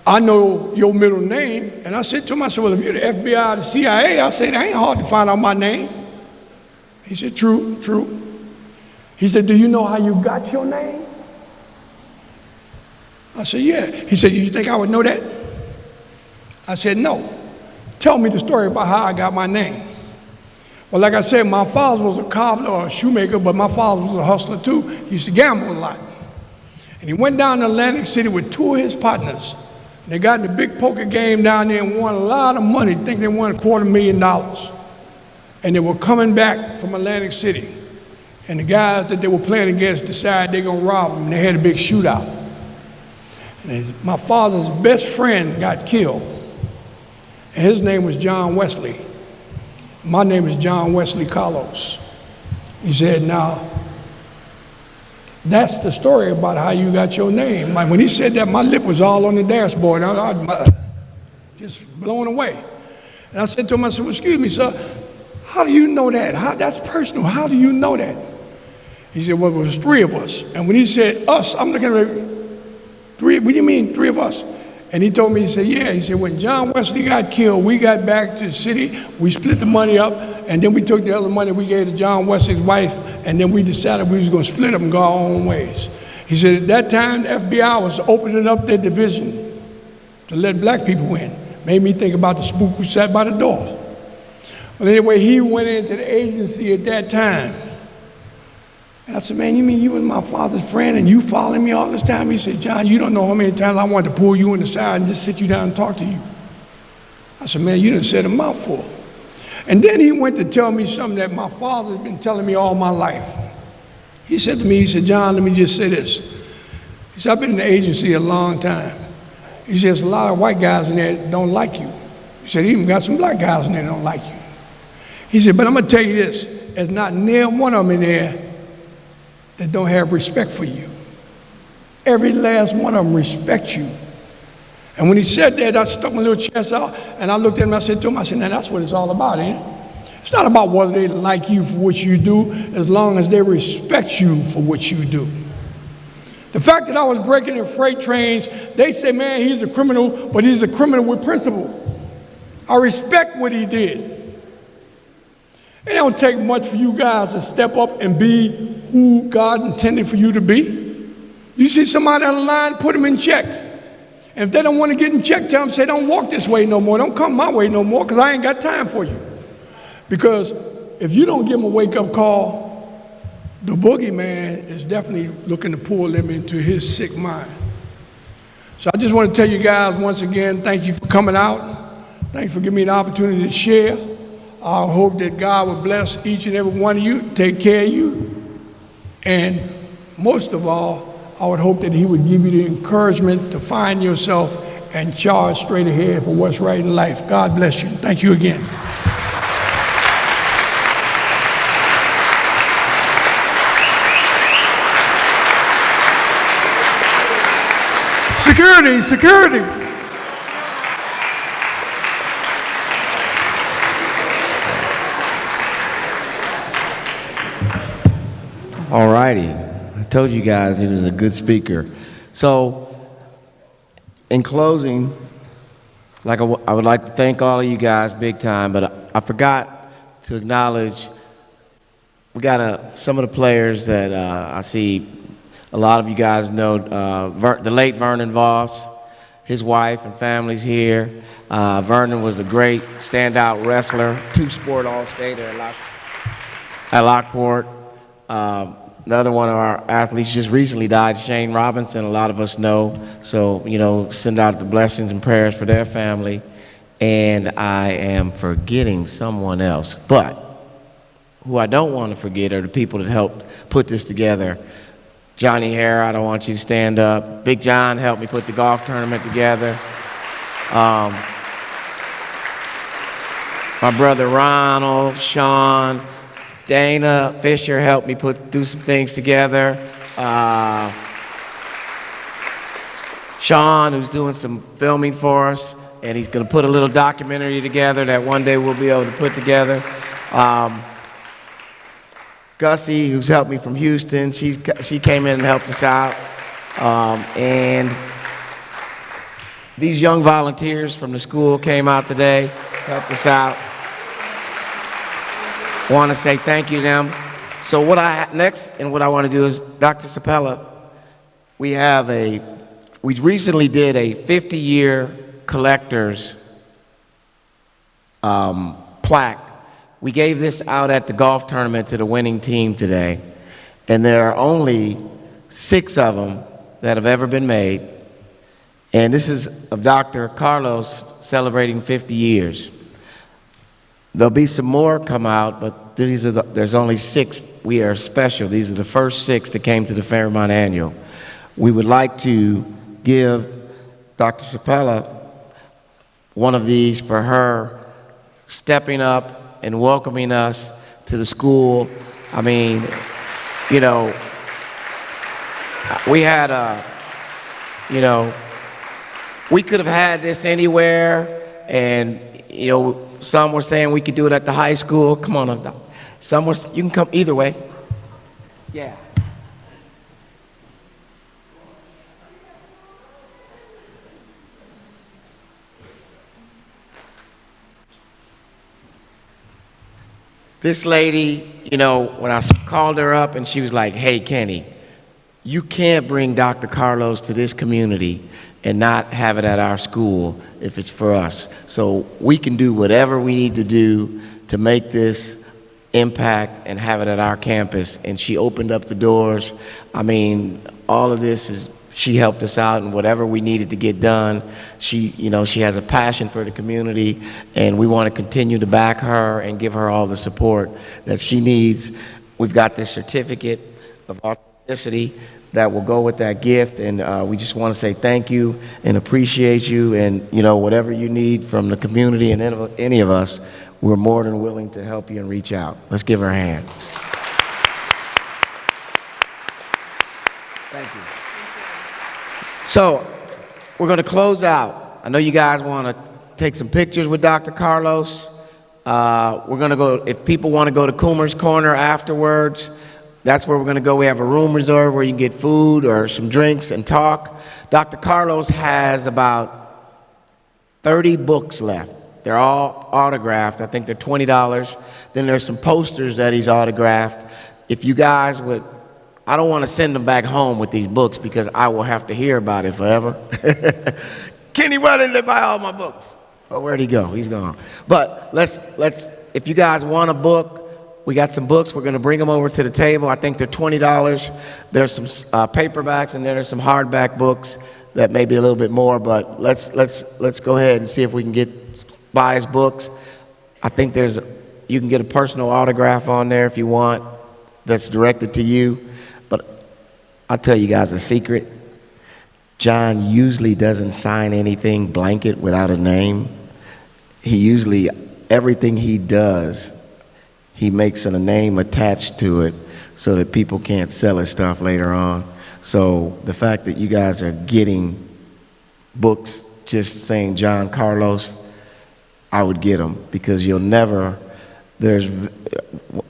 I know your middle name. And I said to him, I said, well, if you're the FBI or the CIA, I said, it ain't hard to find out my name. He said, true, true. He said, do you know how you got your name? I said, yeah. He said, you think I would know that? I said, no. Tell me the story about how I got my name. Well, like I said, my father was a cobbler or a shoemaker, but my father was a hustler too. He used to gamble a lot. And he went down to Atlantic City with two of his partners. And they got in the big poker game down there and won a lot of money. I think they won $250,000. And they were coming back from Atlantic City. And the guys that they were playing against decided they're going to rob them. And they had a big shootout. And my father's best friend got killed. And his name was John Wesley. My name is John Wesley Carlos. He said, now, that's the story about how you got your name. Like when he said that, my lip was all on the dashboard. I was just blown away. And I said to him, I said, well, excuse me, sir, how do you know that? That's personal. How do you know that? He said, well, it was three of us. And when he said us, I'm looking at three, what do you mean, three of us? And he told me, he said, yeah. He said, when John Wesley got killed, we got back to the city, we split the money up, and then we took the other money we gave to John Wesley's wife, and then we decided we was going to split up and go our own ways. He said, at that time, the FBI was opening up their division to let black people in. Made me think about the spook who sat by the door. But anyway, he went into the agency at that time. And I said, man, you mean you was my father's friend and you following me all this time? He said, John, you don't know how many times I wanted to pull you in the side and just sit you down and talk to you. I said, man, you done said a mouthful. And then he went to tell me something that my father has been telling me all my life. He said to me, he said, John, let me just say this. He said, I've been in the agency a long time. He said, there's a lot of white guys in there that don't like you. He said, he even got some black guys in there that don't like you. He said, but I'm gonna tell you this, there's not near one of them in there that don't have respect for you. Every last one of them respect you. And when he said that, I stuck my little chest out and I looked at him and I said to him, I said, now that's what it's all about, ain't it? It's not about whether they like you for what you do, as long as they respect you for what you do. The fact that I was breaking in freight trains, they say, man, he's a criminal, but he's a criminal with principle. I respect what he did. It don't take much for you guys to step up and be who God intended for you to be. You see somebody on the line, put them in check. And if they don't want to get in check, tell them, say, don't walk this way no more. Don't come my way no more, because I ain't got time for you. Because if you don't give them a wake-up call, the boogeyman is definitely looking to pull them into his sick mind. So I just want to tell you guys once again, thank you for coming out. Thanks for giving me the opportunity to share. I hope that God will bless each and every one of you, take care of you. And most of all, I would hope that he would give you the encouragement to find yourself and charge straight ahead for what's right in life. God bless you. Thank you again. Security, security. All righty. I told you guys he was a good speaker. So, in closing, I would like to thank all of you guys big time, but I forgot to acknowledge we got some of the players that I see A lot of you guys know the late Vernon Voss. His wife and family's here. Vernon was a great standout wrestler, two-sport All-Stater at Lockport. Another one of our athletes just recently died, Shane Robinson, a lot of us know. So, send out the blessings and prayers for their family. And I am forgetting someone else. But who I don't want to forget are the people that helped put this together. Johnny Hare, I don't want you to stand up. Big John helped me put the golf tournament together. My brother Ronald, Sean, Dana Fisher helped me do some things together. Sean, who's doing some filming for us, and he's going to put a little documentary together that one day we'll be able to put together. Gussie, who's helped me from Houston, she came in and helped us out. And these young volunteers from the school came out today, helped us out. Want to say thank you to them. So what I want to do is, Dr. Sapella, we recently did a 50-year collector's plaque. We gave this out at the golf tournament to the winning team today, and there are only 6 of them that have ever been made, and this is of Dr. Carlos celebrating 50 years. There'll be some more come out, but there's only 6. We are special. These are the first 6 that came to the Fairmont Annual. We would like to give Dr. Sapella one of these for her stepping up and welcoming us to the school. I mean, we had we could have had this anywhere, and some were saying we could do it at the high school. Come on up. You can come either way. Yeah. This lady, when I called her up and she was like, hey, Kenny, you can't bring Dr. Carlos to this community and not have it at our school if it's for us. So we can do whatever we need to do to make this impact and have it at our campus. And she opened up the doors. I mean, all of this is, she helped us out in whatever we needed to get done. She has a passion for the community, and we want to continue to back her and give her all the support that she needs. We've got this certificate of authenticity that will go with that gift, and we just want to say thank you and appreciate you, and whatever you need from the community and any of us, we're more than willing to help you and reach out. Let's give her a hand. Thank you. So, we're going to close out. I know you guys want to take some pictures with Dr. Carlos. We're going to go, if people want to go to Coomer's Corner afterwards, that's where we're going to go. We have a room reserved where you can get food or some drinks and talk. Dr. Carlos has about 30 books left. They're all autographed. I think they're $20. Then there's some posters that he's autographed. If you guys would, I don't want to send them back home with these books because I will have to hear about it forever. Kenny, why didn't they buy all my books? Oh, where'd he go? He's gone. But let's, if you guys want a book, we got some books. We're going to bring them over to the table. I think they're $20. There's some paperbacks, and then there's some hardback books that may be a little bit more, but let's go ahead and see if we can buy his books. I think you can get a personal autograph on there if you want that's directed to you. But I'll tell you guys a secret. John usually doesn't sign anything blanket without a name. He usually, everything he does, he makes a name attached to it so that people can't sell his stuff later on. So the fact that you guys are getting books just saying John Carlos, I would get them, because you'll never,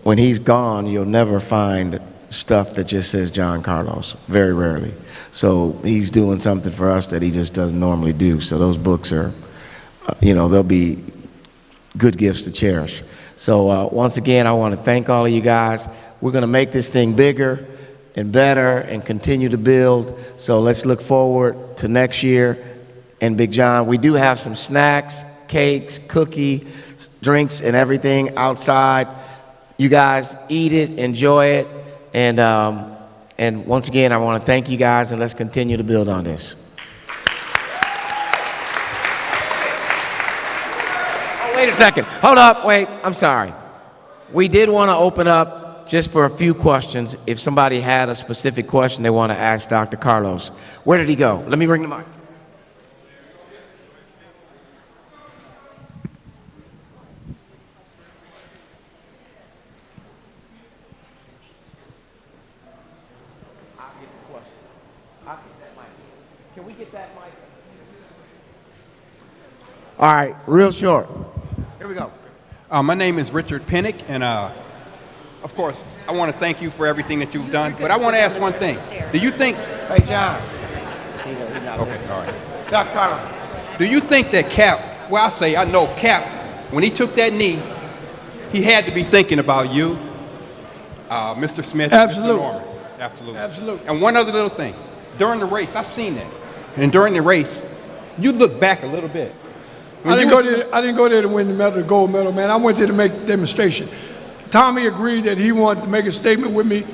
when he's gone, you'll never find stuff that just says John Carlos, very rarely. So he's doing something for us that he just doesn't normally do. So those books are, they'll be good gifts to cherish. So once again, I want to thank all of you guys. We're going to make this thing bigger, and better and continue to build. So let's look forward to next year. And Big John, we do have some snacks, cakes, cookie, drinks, and everything outside. You guys eat it, enjoy it, and once again, I want to thank you guys, and let's continue to build on this. Oh, wait a second. Hold up. Wait. I'm sorry. We did want to open up just for a few questions. If somebody had a specific question they want to ask Dr. Carlos. Where did he go? Let me bring the mic. Can we get that mic? All right, real short. Here we go. My name is Richard Pennick, and of course, I want to thank you for everything that you've done. But I want to ask one thing. Do you think? Hey, John. Okay, all right. Dr. Carlos. Do you think that Cap? Well, I know Cap. When he took that knee, he had to be thinking about you, Mr. Smith, Absolutely. Mr. Norman. Absolutely. Absolutely. And one other little thing. During the race, I seen that. And during the race, you look back a little bit. I didn't go there to win the medal, the gold medal, man. I went there to make a demonstration. Tommy agreed that he wanted to make a statement with me.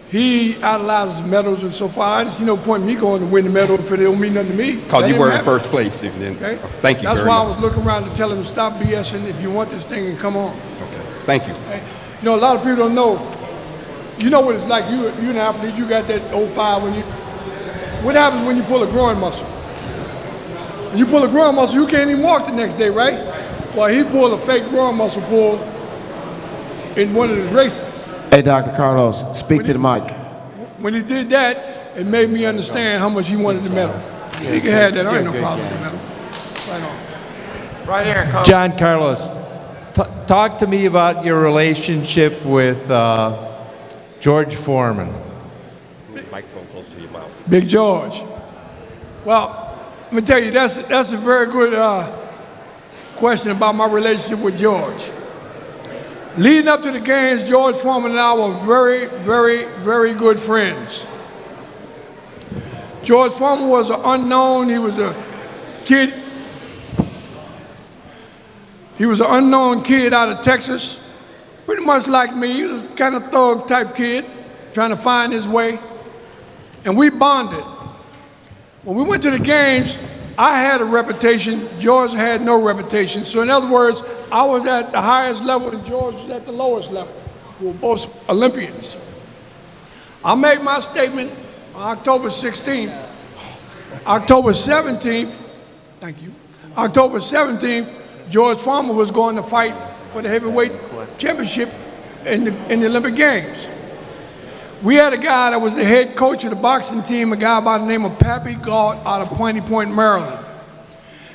He idolizes the medals and so far. I didn't see no point in me going to win the medal if it don't mean nothing to me. Because you were in first place. Then. Okay? Thank you That's very why much. I was looking around to tell him to stop BSing if you want this thing and come on. Okay. Thank you. Okay? You know, a lot of people don't know. You know what it's like. You're an athlete. You got that 05 when you. What happens when you pull a groin muscle? When you pull a groin muscle, you can't even walk the next day, right? Well, he pulled a fake groin muscle pull in one of his races. Hey, Dr. Carlos, speak to the mic. When he did that, it made me understand how much he wanted the medal. He can have that. I ain't no problem with the medal. Right on. Right here, Carlos. John Carlos, talk to me about your relationship with George Foreman. Microphone close to your mouth. Big George. Well, let me tell you, that's a very good question about my relationship with George. Leading up to the games, George Foreman and I were very, very, very good friends. George Foreman was an unknown. He was a kid. He was an unknown kid out of Texas, pretty much like me. He was a kind of thug type kid, trying to find his way. And we bonded. When we went to the games, I had a reputation, George had no reputation. So in other words, I was at the highest level and George was at the lowest level. We were both Olympians. I made my statement on October 16th. October 17th, thank you. October 17th, George Foreman was going to fight for the heavyweight championship in the Olympic Games. We had a guy that was the head coach of the boxing team, a guy by the name of Pappy Galt out of Piney Point, Maryland.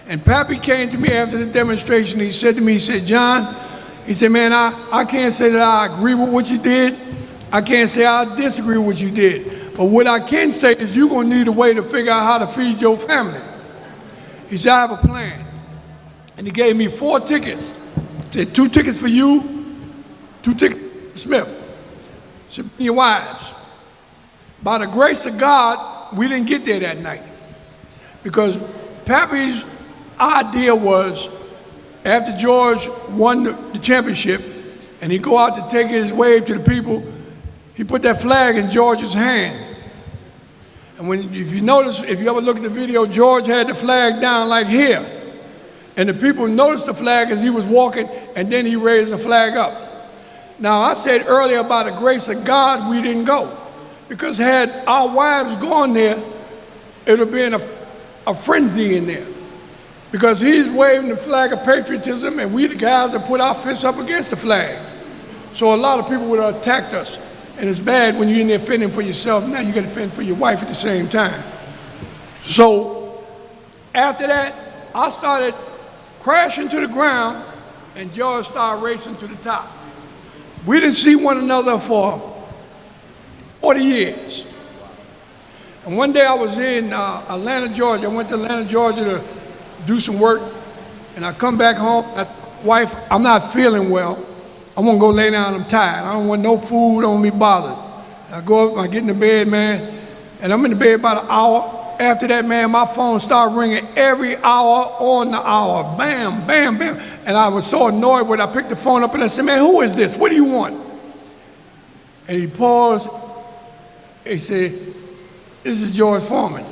And Pappy came to me after the demonstration. He said to me, he said, John, he said, man, I can't say that I agree with what you did. I can't say I disagree with what you did. But what I can say is you're going to need a way to figure out how to feed your family. He said, I have a plan. And he gave me 4 tickets. He said, 2 tickets for you, 2 tickets for Smith. Said, your wives. By the grace of God, we didn't get there that night. Because Pappy's idea was, after George won the championship, and he go out to take his wave to the people, he put that flag in George's hand. And if you notice, if you ever look at the video, George had the flag down like here. And the people noticed the flag as he was walking, and then he raised the flag up. Now, I said earlier about the grace of God, we didn't go. Because had our wives gone there, it would have been a frenzy in there. Because he's waving the flag of patriotism, and we the guys that put our fists up against the flag. So a lot of people would have attacked us. And it's bad when you're in there fending for yourself. Now you got to fend for your wife at the same time. So after that, I started crashing to the ground, and George started racing to the top. We didn't see one another for 40 years. And one day I was in Atlanta, Georgia. I went to Atlanta, Georgia to do some work, and I come back home. Wife, I'm not feeling well. I want to go lay down, I'm tired. I don't want no food, I don't want to be bothered. I go up, I get in the bed, man, and I'm in the bed about an hour. After that, man, my phone started ringing every hour on the hour. Bam, bam, bam. And I was so annoyed when I picked the phone up and I said, man, who is this? What do you want? And he paused. He said, this is George Foreman.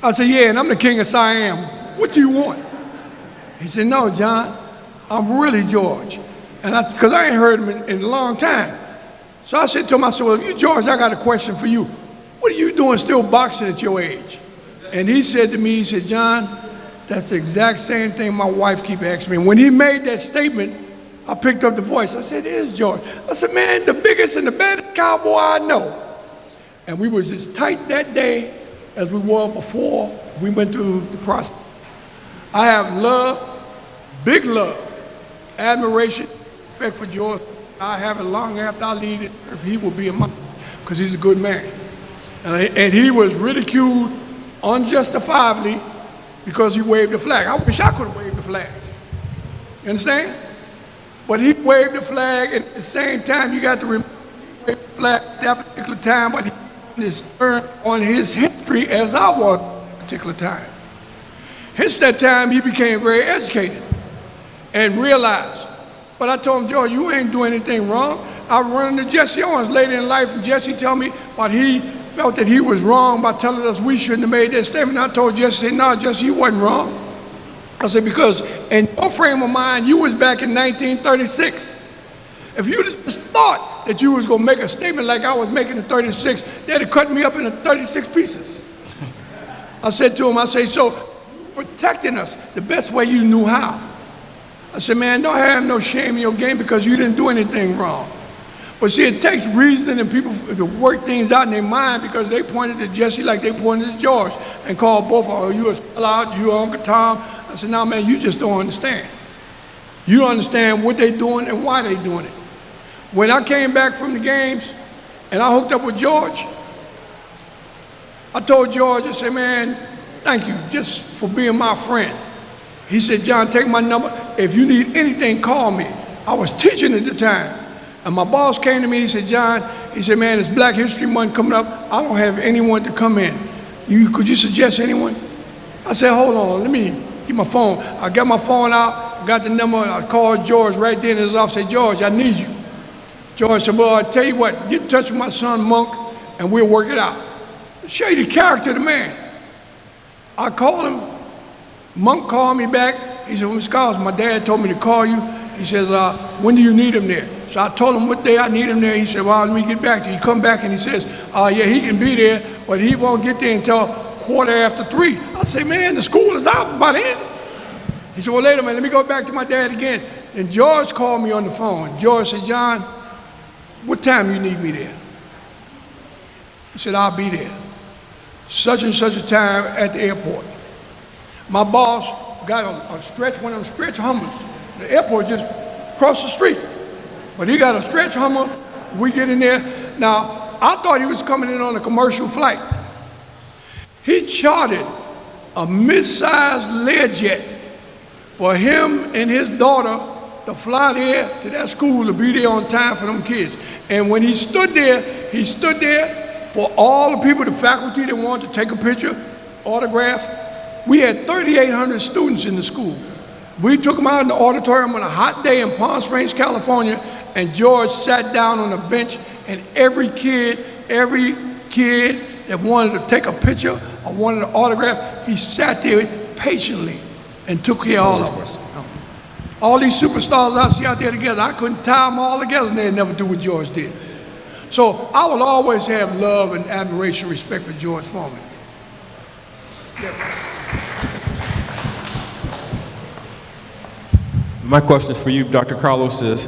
I said, yeah, and I'm the king of Siam. What do you want? He said, no, John, I'm really George. And because I ain't heard him in a long time. So I said to him, I said, well, if you're George, I got a question for you. What are you doing still boxing at your age? And he said to me, he said, John, that's the exact same thing my wife keep asking me. And when he made that statement, I picked up the voice. I said, it is George. I said, man, the biggest and the baddest cowboy I know. And we was as tight that day as we were before we went through the process. I have love, big love, admiration, respect for George. I have it long after I leave it, if he will be in mine, because he's a good man. And he was ridiculed unjustifiably because he waved the flag. I wish I could have waved the flag. You understand? But he waved the flag, and at the same time, you got to remember he waved the flag at that particular time, but he is on his history as I was at that particular time. Hence that time, he became very educated and realized. But I told him, George, you ain't doing anything wrong. I run into Jesse Owens later in life, and Jesse told me what he felt that he was wrong by telling us we shouldn't have made that statement. I told Jesse, no, Jesse, you wasn't wrong. I said, because in your frame of mind, you was back in 1936. If you just thought that you was gonna make a statement like I was making in 36, they'd have cut me up into 36 pieces. I said to him, I say, so protecting us the best way you knew how. I said, man, don't have no shame in your game because you didn't do anything wrong. But see, it takes reason and people to work things out in their mind because they pointed to Jesse like they pointed to George and called both of them, you a sellout, you Uncle Tom. I said, no, man, you just don't understand. You don't understand what they're doing and why they're doing it. When I came back from the games and I hooked up with George, I told George, I said, man, thank you just for being my friend. He said, John, take my number. If you need anything, call me. I was teaching at the time. And my boss came to me, he said, John, he said, man, it's Black History Month coming up. I don't have anyone to come in. Could you suggest anyone? I said, hold on, let me get my phone. I got my phone out, got the number, I called George right there in his office, said, George, I need you. George said, well, I tell you what, get in touch with my son, Monk, and we'll work it out. Show you the character of the man. I called him. Monk called me back. He said, well, Mr. Collins, my dad told me to call you. He says, when do you need him there? So I told him what day I need him there. He said, well, let me get back to you. He come back and he says, yeah, he can be there, but he won't get there until 3:15. I said, man, the school is out by then. He said, well, later, man, let me go back to my dad again. And George called me on the phone. George said, John, what time you need me there? He said, I'll be there. Such and such a time at the airport. My boss got one of them stretch Hummers. The airport just across the street. But he got a stretch Hummer. We get in there. Now, I thought he was coming in on a commercial flight. He chartered a mid-sized Learjet for him and his daughter to fly there to that school to be there on time for them kids. And when he stood there for all the people, the faculty that wanted to take a picture, autograph. We had 3,800 students in the school. We took them out in the auditorium on a hot day in Palm Springs, California, and George sat down on a bench, and every kid that wanted to take a picture or wanted an autograph, he sat there patiently and took care of all of us. All these superstars I see out there together, I couldn't tie them all together and they'd never do what George did. So I will always have love and admiration, respect for George Foreman. My question for you, Dr. Carlos, is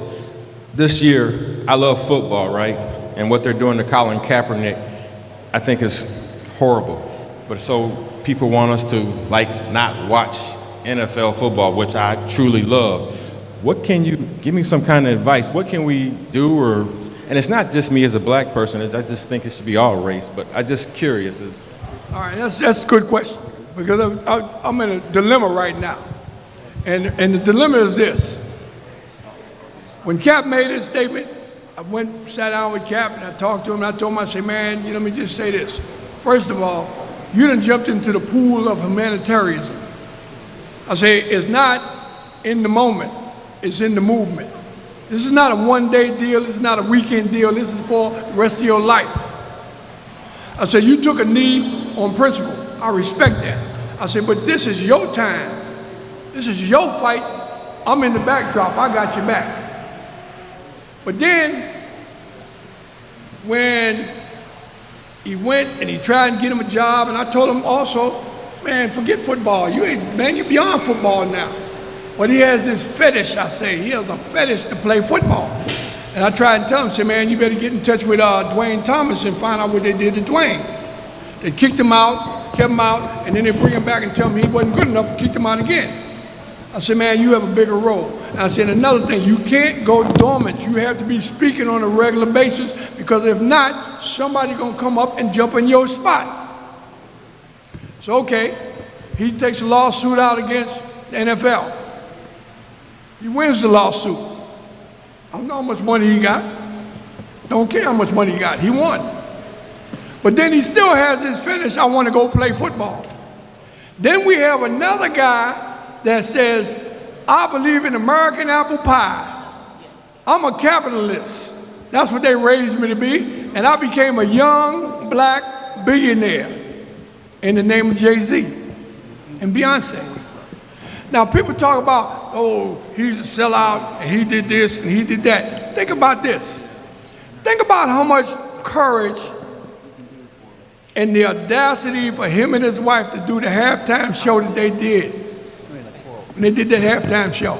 this year, I love football, right? And what they're doing to Colin Kaepernick, I think is horrible. But so people want us to not watch NFL football, which I truly love. What can you give me some kind of advice? What can we do? And it's not just me as a black person. I just think it should be all race. But I'm just curious. All right, that's a good question because I'm in a dilemma right now, and the dilemma is this: when Cap made his statement, I went, sat down with Cap, and I talked to him, and I told him, I said, man, let me just say this. First of all, you done jumped into the pool of humanitarianism. I say, it's not in the moment, it's in the movement. This is not a one-day deal, this is not a weekend deal, this is for the rest of your life. I said, you took a knee on principle. I respect that. I said, but this is your time. This is your fight. I'm in the backdrop, I got your back. But then, when he went and he tried to get him a job, and I told him also, man, forget football. You're beyond football now. But he has this fetish, I say. He has a fetish to play football. And I tried to tell him, say, man, you better get in touch with Dwayne Thomas and find out what they did to Dwayne. They kicked him out, kept him out, and then they bring him back and tell him he wasn't good enough and kicked him out again. I said, man, you have a bigger role. And I said, another thing, you can't go dormant. You have to be speaking on a regular basis, because if not, somebody's gonna come up and jump in your spot. So, okay, he takes a lawsuit out against the NFL. He wins the lawsuit. I don't know how much money he got. Don't care how much money he got, he won. But then he still has his finish, I wanna go play football. Then we have another guy that says, I believe in American apple pie. I'm a capitalist. That's what they raised me to be. And I became a young black billionaire in the name of Jay-Z and Beyonce. Now people talk about, oh, he's a sellout and he did this and he did that. Think about this. Think about how much courage and the audacity for him and his wife to do the halftime show that they did. When they did that halftime show.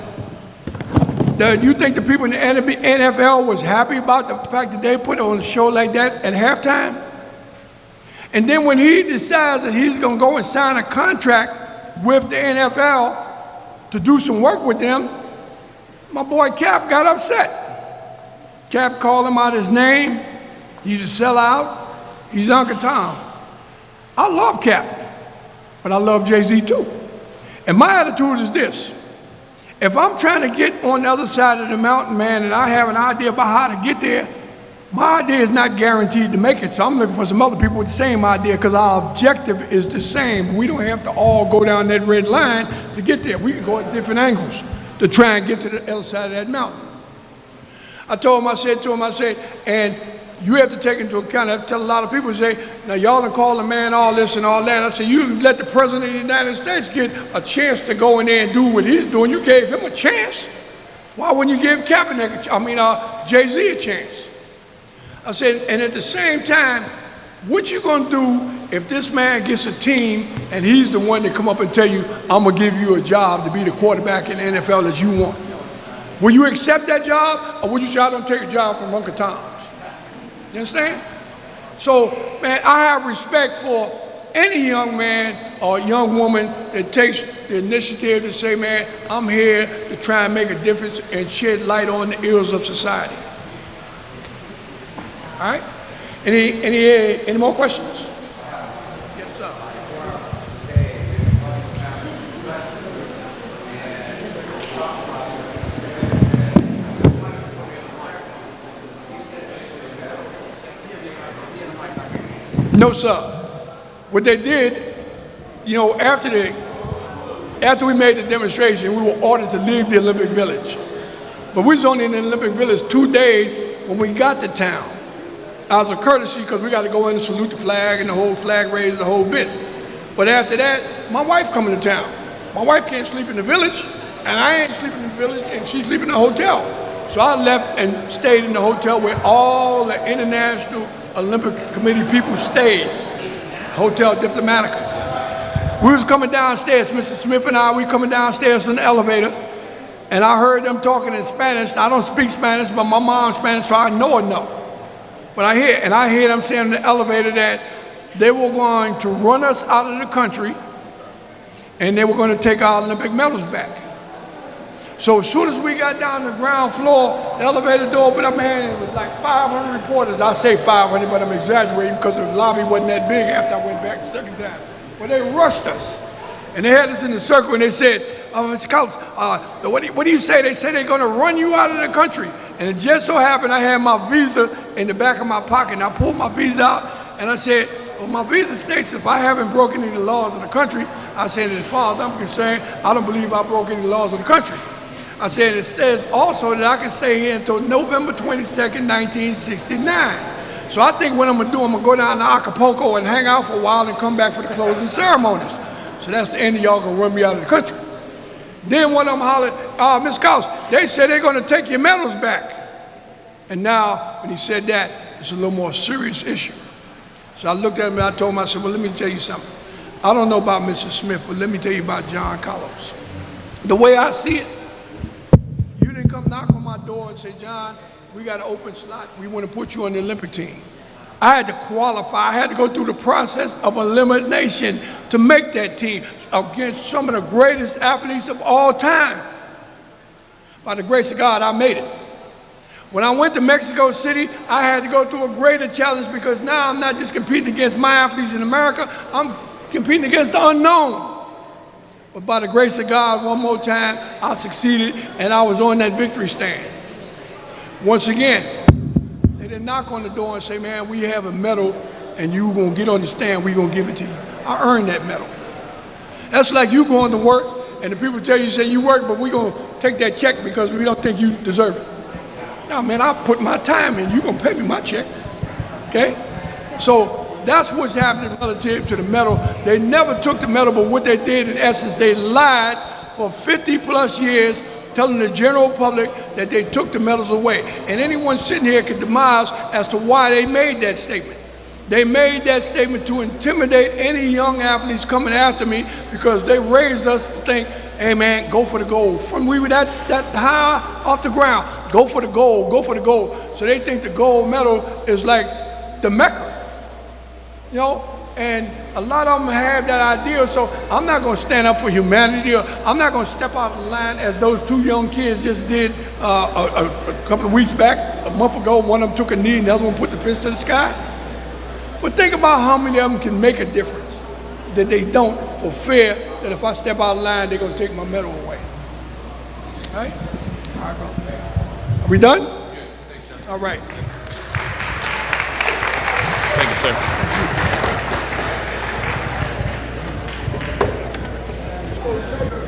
You think the people in the NFL was happy about the fact that they put on a show like that at halftime? And then when he decides that he's gonna go and sign a contract with the NFL to do some work with them, my boy Cap got upset. Cap called him out his name. He's a sellout. He's Uncle Tom. I love Cap, but I love Jay-Z too. And my attitude is this: if I'm trying to get on the other side of the mountain, man, and I have an idea about how to get there, my idea is not guaranteed to make it. So I'm looking for some other people with the same idea, because our objective is the same. We don't have to all go down that red line to get there. We can go at different angles to try and get to the other side of that mountain. I told him, I said, and you have to take into account, I tell a lot of people, say, now y'all done call the man all this and all that. I said, you let the President of the United States get a chance to go in there and do what he's doing. You gave him a chance. Why wouldn't you give Jay-Z a chance? I said, and at the same time, what you gonna do if this man gets a team and he's the one that come up and tell you, I'm gonna give you a job to be the quarterback in the NFL that you want? Will you accept that job, or would you say, I don't take a job from Uncle Tom's? You understand? So, man, I have respect for any young man or young woman that takes the initiative to say, man, I'm here to try and make a difference and shed light on the ills of society. All right? Any more questions? Yes, sir. No, sir. What they did, after we made the demonstration, we were ordered to leave the Olympic Village. But we was only in the Olympic Village 2 days when we got to town. As a courtesy, because we got to go in and salute the flag and the whole flag raise, the whole bit. But after that, my wife coming to town. My wife can't sleep in the village, and I ain't sleeping in the village, and she's sleeping in the hotel. So I left and stayed in the hotel where all the International Olympic Committee people stayed, Hotel Diplomatica. We was coming downstairs, Mr. Smith and I, we coming downstairs in the elevator, and I heard them talking in Spanish. I don't speak Spanish, but my mom's Spanish, so I know enough. But I hear them saying in the elevator that they were going to run us out of the country, and they were going to take our Olympic medals back. So as soon as we got down to the ground floor, the elevator door opened up, man, and it was like 500 reporters. I say 500, but I'm exaggerating because the lobby wasn't that big after I went back the second time. But they rushed us. And they had us in the circle, and they said, Mr. Collins, what do you say? They say they're going to run you out of the country. And it just so happened I had my visa in the back of my pocket. And I pulled my visa out and I said, well, my visa states if I haven't broken any laws of the country, I said, as far as I'm concerned, I don't believe I broke any laws of the country. I said, it says also that I can stay here until November 22nd, 1969. So I think what I'm gonna do, I'm gonna go down to Acapulco and hang out for a while and come back for the closing ceremonies. So that's the end of y'all gonna run me out of the country. Then one of them hollered, Ms. Couse, they said they're gonna take your medals back. And now, when he said that, it's a little more serious issue. So I looked at him and I told him, I said, well, let me tell you something. I don't know about Mr. Smith, but let me tell you about John Carlos. The way I see it, you didn't come knock on my door and say, John, we got an open slot. We want to put you on the Olympic team. I had to qualify. I had to go through the process of elimination to make that team against some of the greatest athletes of all time. By the grace of God, I made it. When I went to Mexico City, I had to go through a greater challenge because now I'm not just competing against my athletes in America, I'm competing against the unknown. But by the grace of God, one more time, I succeeded and I was on that victory stand. Once again, they didn't knock on the door and say, man, we have a medal and you're gonna get on the stand, we're gonna give it to you. I earned that medal. That's like you going to work and the people tell you, say you work, but we're gonna take that check because we don't think you deserve it. Now, man, I put my time in, you're gonna pay me my check, okay? So that's what's happening relative to the medal. They never took the medal, but what they did in essence, they lied for 50 plus years, telling the general public that they took the medals away. And anyone sitting here can demise as to why they made that statement. They made that statement to intimidate any young athletes coming after me because they raised us to think, hey man, go for the gold. From we were that high off the ground, go for the gold, go for the gold. So they think the gold medal is like the Mecca, you know? And a lot of them have that idea, so I'm not gonna stand up for humanity, or I'm not gonna step out of the line as those two young kids just did a couple of weeks back, a month ago. One of them took a knee and the other one put the fist to the sky. But think about how many of them can make a difference that they don't for fear that if I step out of line, they're gonna take my medal away. All right? All right, bro. Are we done? All right. Thank you, sir. Thank you.